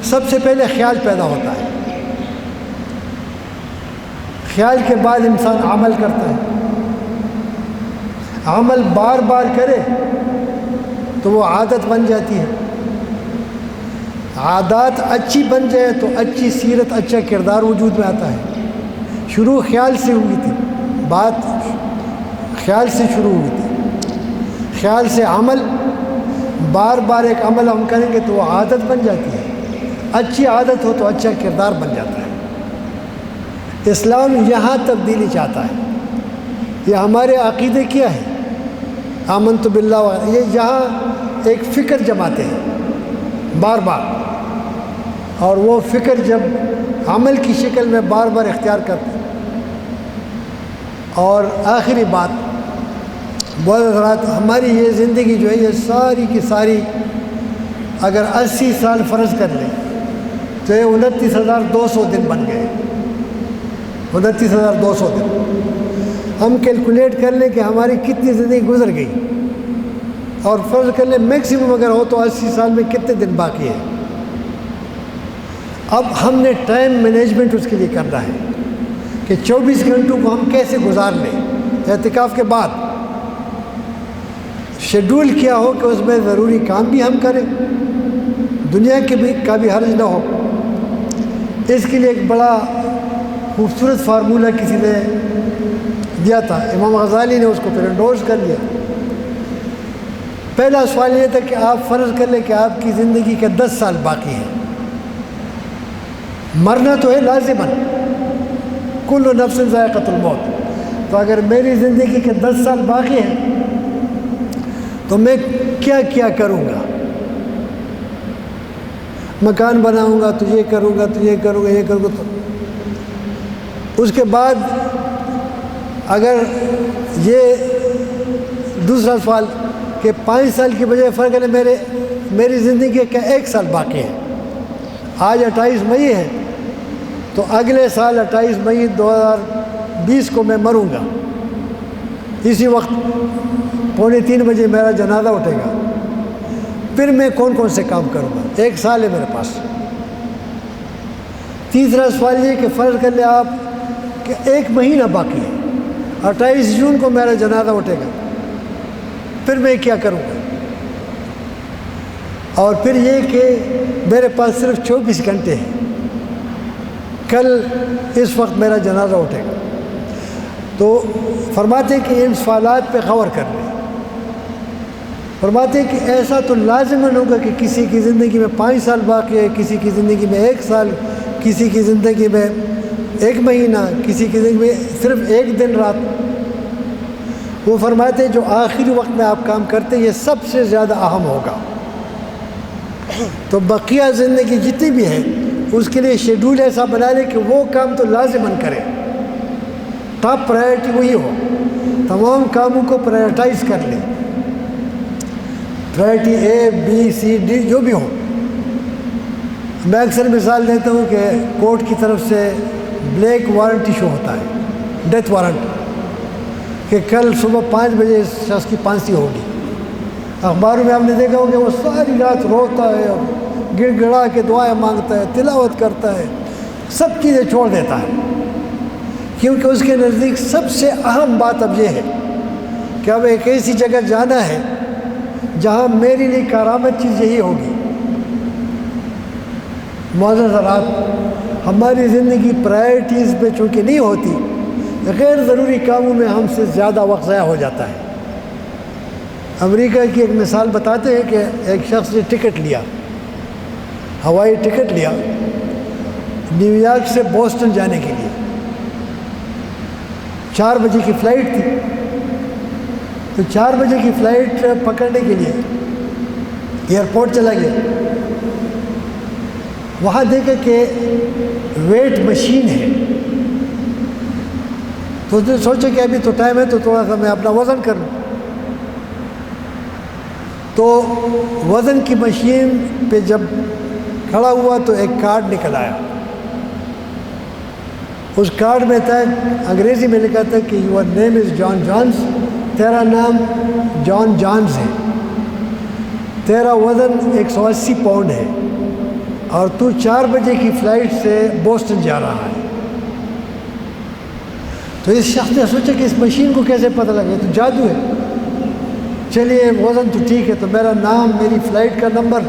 سب سے پہلے خیال پیدا ہوتا ہے، خیال کے بعد انسان عمل کرتا ہے. عمل بار بار کرے تو وہ عادت بن جاتی ہے. عادات اچھی بن جائے تو اچھی سیرت، اچھا کردار وجود میں آتا ہے. شروع خیال سے ہوئی تھی، بات خیال سے شروع ہوئی تھی، خیال سے عمل، بار بار ایک عمل ہم کریں گے تو وہ عادت بن جاتی ہے. اچھی عادت ہو تو اچھا کردار بن جاتا ہے. اسلام یہاں تبدیلی چاہتا ہے. یہ ہمارے عقیدے کیا ہے؟ آمنت باللہ. یہ یہاں ایک فکر جماتے ہیں بار بار، اور وہ فکر جب عمل کی شکل میں بار بار اختیار کرتے ہیں. اور آخری بات بہت حضرات ہماری یہ زندگی جو ہے یہ ساری کی ساری اگر 80 سال فرض کر لیں تو یہ 29,200 دن بن گئے. 29,200 دن. ہم کیلکولیٹ کر لیں کہ ہماری کتنی زندگی گزر گئی اور فرض کر لیں میکسیمم اگر ہو تو 80 سال میں کتنے دن باقی ہے. اب ہم نے ٹائم مینجمنٹ اس کے لیے کرنا ہے کہ 24 گھنٹوں کو ہم کیسے گزار لیں. اعتکاف کے بعد شیڈول کیا ہو کہ اس میں ضروری کام بھی ہم کریں, دنیا کے بھی کا بھی حرج نہ ہو. اس کے لیے ایک بڑا خوبصورت فارمولہ کسی نے دیا تھا, امام غزالی نے اس کو پھر انڈورس کر لیا. پہلا سوال یہ تھا کہ آپ فرض کر لیں کہ آپ کی زندگی کے 10 سال باقی ہیں. مرنا تو ہے لازماً, کل نفس ذائقۃ الموت. تو اگر میری زندگی کے 10 سال باقی ہیں تو میں کیا کیا کروں گا؟ مکان بناؤں گا تو یہ کروں گا, تو یہ کروں گا, یہ کروں گا. تو اس کے بعد اگر یہ دوسرا سوال کہ 5 سال کی بجائے فرق ہے میری زندگی کا 1 سال باقی ہے. آج 28 مئی ہے تو اگلے سال 28 مئی 2020 کو میں مروں گا. اسی وقت 2:45 بجے میرا جنازہ اٹھے گا. پھر میں کون کون سے کام کروں گا؟ 1 سال ہے میرے پاس. تیسرا سوال یہ کہ فرض کر لیں آپ کہ 1 مہینہ باقی ہے, 28 جون کو میرا جنازہ اٹھے گا. پھر میں کیا کروں گا؟ اور پھر یہ کہ میرے پاس صرف 24 گھنٹے ہیں, کل اس وقت میرا جنازہ اٹھے گا. تو فرماتے کہ ان سوالات پہ غور کر لیں. فرماتے کہ ایسا تو لازماً ہوگا کہ کسی کی زندگی میں 5 سال باقی ہے, کسی کی زندگی میں 1 سال, کسی کی زندگی میں 1 مہینہ, کسی کی زندگی میں صرف 1 دن رات. وہ فرماتے جو آخری وقت میں آپ کام کرتے یہ سب سے زیادہ اہم ہوگا. تو بقیہ زندگی جتنی بھی ہے اس کے لیے شیڈول ایسا بنا لیں کہ وہ کام تو لازماً کرے, ٹاپ پرائرٹی وہی ہو. تمام کاموں کو پرائرٹائز کر لیں, priority A B C D جو بھی ہو. میں اکثر مثال دیتا ہوں کہ کورٹ کی طرف سے بلیک وارنٹ ایشو ہوتا ہے, ڈیتھ وارنٹ, کہ کل صبح 5 بجے اس شخص کی پھانسی ہوگی. اخباروں میں آپ نے دیکھا ہوگا کہ وہ ساری رات روتا ہے, گڑ گڑا کے دعائیں مانگتا ہے, تلاوت کرتا ہے, سب چیزیں چھوڑ دیتا ہے, کیونکہ اس کے نزدیک سب سے اہم بات اب یہ ہے کہ اب ایک ایسی جگہ جانا ہے جہاں میرے لیے کارآمد چیز یہی ہوگی. معزز حضرات, ہماری زندگی پرائرٹیز پہ چونکہ نہیں ہوتی, غیر ضروری کاموں میں ہم سے زیادہ وقت ضائع ہو جاتا ہے. امریکہ کی ایک مثال بتاتے ہیں کہ ایک شخص نے ٹکٹ لیا, ہوائی ٹکٹ لیا نیو یارک سے بوسٹن جانے کے لیے. 4 بجے کی فلائٹ تھی. تو 4 بجے کی فلائٹ پکڑنے کے لیے ایئرپورٹ چلا گیا. وہاں دیکھا کہ ویٹ مشین ہے. تو اس نے سوچا کہ ابھی تو ٹائم ہے تو تھوڑا سا میں اپنا وزن کر لوں. تو وزن کی مشین پہ جب کھڑا ہوا تو ایک کارڈ نکل آیا. اس کارڈ میں تھا, انگریزی میں لکھا تھا کہ یور نیم از جان جانس, تیرا نام جان جانس ہے, تیرا وزن 180 پاؤنڈ ہے اور تو 4 بجے کی فلائٹ سے بوسٹن جا رہا ہے. تو اس شخص نے سوچا کہ اس مشین کو کیسے پتہ لگے, تو جادو ہے. چلیے وزن تو ٹھیک ہے, تو میرا نام, میری فلائٹ کا نمبر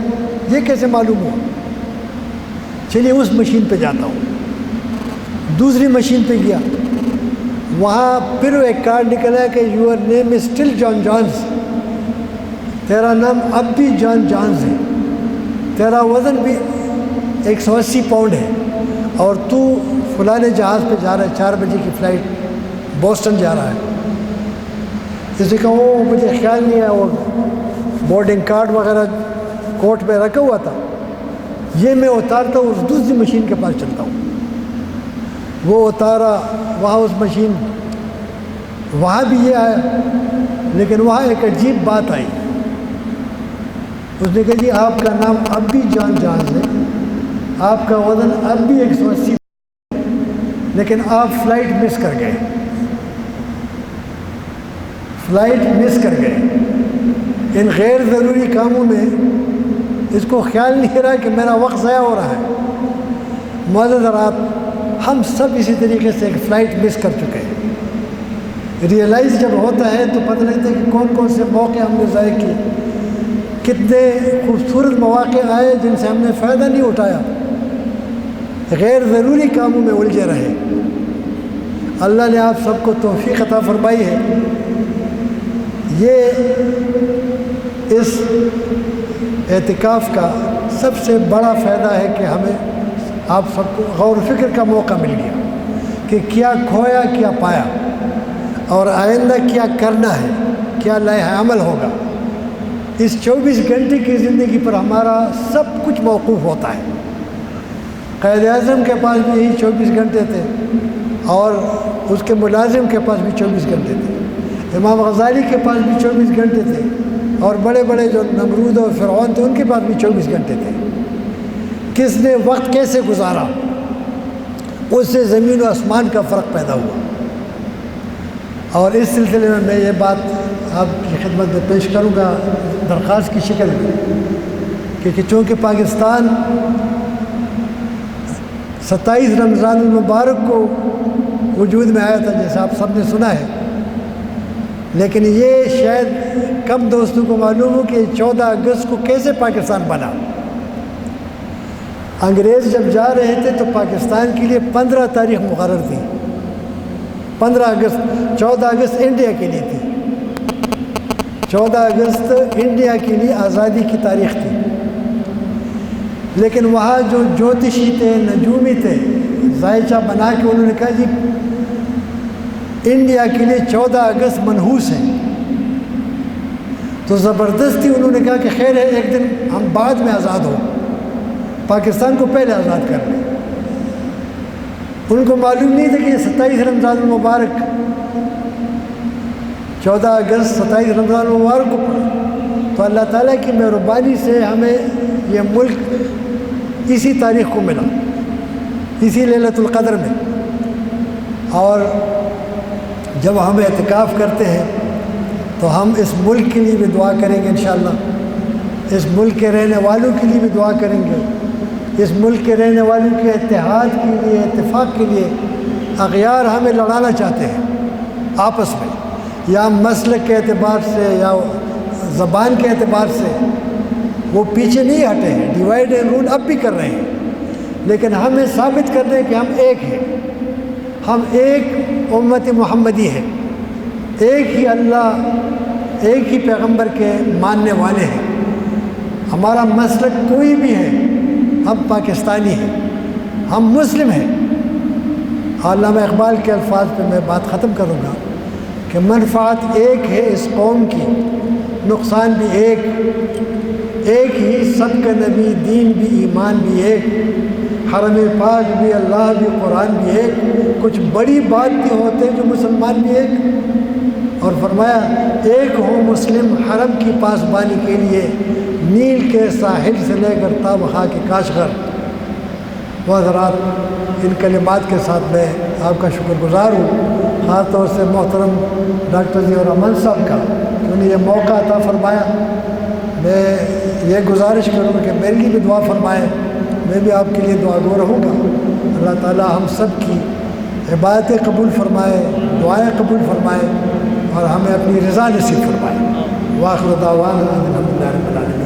یہ کیسے معلوم ہوا؟ چلیے اس مشین پہ جاتا ہوں. دوسری مشین پہ گیا, وہاں پھر ایک کارڈ نکلا کہ یور نیم از اسٹل جان جانس, تیرا نام اب بھی جان جانس ہے, تیرا وزن بھی 180 پاؤنڈ ہے اور تو فلانے جہاز پہ جا رہا ہے, 4 بجے کی فلائٹ بوسٹن جا رہا ہے. اس نے کہا وہ مجھے خیال نہیں ہے, وہ بورڈنگ کارڈ وغیرہ کوٹ میں رکھا ہوا تھا, یہ میں اتارتا ہوں, اس دوسری مشین کے پاس چلتا ہوں. وہ اتارا, وہاں اس مشین, وہاں بھی یہ آیا, لیکن وہاں ایک عجیب بات آئی. اس نے کہا جی آپ کا نام اب بھی جان جہاز ہے, آپ کا وزن اب بھی 180, لیکن آپ فلائٹ مس کر گئے, فلائٹ مس کر گئے. ان غیر ضروری کاموں میں اس کو خیال نہیں رہا کہ میرا وقت ضائع ہو رہا ہے. معزز حضرات, ہم سب اسی طریقے سے ایک فلائٹ مس کر چکے ہیں. ریئلائز جب ہوتا ہے تو پتہ لگتا ہے کہ کون کون سے موقع ہم نے ضائع کیے, کتنے خوبصورت مواقع آئے جن سے ہم نے فائدہ نہیں اٹھایا, غیر ضروری کاموں میں الجھے رہے. اللہ نے آپ سب کو توفیق عطا فرمائی ہے. یہ اس اعتکاف کا سب سے بڑا فائدہ ہے کہ ہمیں آپ سب کو غور و فکر کا موقع مل گیا کہ کیا کھویا کیا پایا, اور آئندہ کیا کرنا ہے, کیا لائحہ عمل ہوگا. اس 24 گھنٹے کی زندگی پر ہمارا سب کچھ موقوف ہوتا ہے. قائد اعظم کے پاس بھی یہی 24 گھنٹے تھے, اور اس کے ملازم کے پاس بھی 24 گھنٹے تھے. امام غزالی کے پاس بھی 24 گھنٹے تھے, اور بڑے بڑے جو نمرود اور فرعون تھے ان کے پاس بھی 24 گھنٹے تھے. کس نے وقت کیسے گزارا, اس سے زمین و آسمان کا فرق پیدا ہوا. اور اس سلسلے میں یہ بات آپ کی خدمت میں پیش کروں گا درخواست کی شکل میں, کہ چونکہ پاکستان 27 رمضان المبارک کو وجود میں آیا تھا جیسا آپ سب نے سنا ہے, لیکن یہ شاید کم دوستوں کو معلوم ہو کہ 14 اگست کو کیسے پاکستان بنا. انگریز جب جا رہے تھے تو پاکستان کے لیے 15 تاریخ مقرر تھی. 15 اگست, 14 اگست انڈیا کے لیے تھی. 14 اگست انڈیا کے لیے آزادی کی تاریخ تھی. لیکن وہاں جو جوتشی تھے, نجومی تھے, ذائچہ بنا کے انہوں نے کہا جی انڈیا کے لیے 14 اگست منحوس ہے. تو زبردستی انہوں نے کہا کہ خیر ہے ایک دن ہم بعد میں آزاد ہو, پاکستان کو پہلے آزاد کر لیں. ان کو معلوم نہیں تھا کہ یہ 27 رمضان المبارک 14 اگست 27 رمضان المبارک کو پڑا. تو اللہ تعالیٰ کی مہربانی سے ہمیں یہ ملک اسی تاریخ کو ملا, اسی لیلۃ القدر میں. اور جب ہم اعتکاف کرتے ہیں تو ہم اس ملک کے لیے بھی دعا کریں گے انشاءاللہ, اس ملک کے رہنے والوں کے لیے بھی دعا کریں گے, اس ملک کے رہنے والوں کے اتحاد کے لیے, اتفاق کے لیے. اغیار ہمیں لڑانا چاہتے ہیں آپس میں, یا مسلک کے اعتبار سے یا زبان کے اعتبار سے, وہ پیچھے نہیں ہٹے ہیں, ڈیوائڈ اینڈ رول اب بھی کر رہے ہیں. لیکن ہمیں ثابت کرنے کہ ہم ایک ہیں, ہم ایک امت محمدی ہیں, ایک ہی اللہ, ایک ہی پیغمبر کے ماننے والے ہیں. ہمارا مسلک کوئی بھی ہے, ہم پاکستانی ہیں, ہم مسلم ہیں. علامہ اقبال کے الفاظ پہ میں بات ختم کروں گا کہ منفعت ایک ہے اس قوم کی, نقصان بھی ایک, ایک ہی سب کا نبی, دین بھی, ایمان بھی ایک, حرم پاک بھی, اللہ بھی, قرآن بھی ایک, کچھ بڑی بات بھی ہوتے جو مسلمان بھی ایک. اور فرمایا ایک ہو مسلم حرم کی پاسبانی کے لیے, نیل کے ساحل سے لے کر تا بخا کے کاشغر. وہ حضرات ان کلمات کے ساتھ میں آپ کا شکر گزار ہوں, خاص طور سے محترم ڈاکٹر ضیاء الرحمن صاحب کا, انہوں نے یہ موقع عطا فرمایا. میں یہ گزارش کروں کہ میرے لیے بھی دعا فرمائیں, میں بھی آپ کے لیے دعا گو رہوں گا. اللہ تعالیٰ ہم سب کی عبادتیں قبول فرمائے, دعائیں قبول فرمائے, اور ہمیں اپنی رضا نصیب فرمائے. واخر دعوانا الحمدللہ رب العالمین.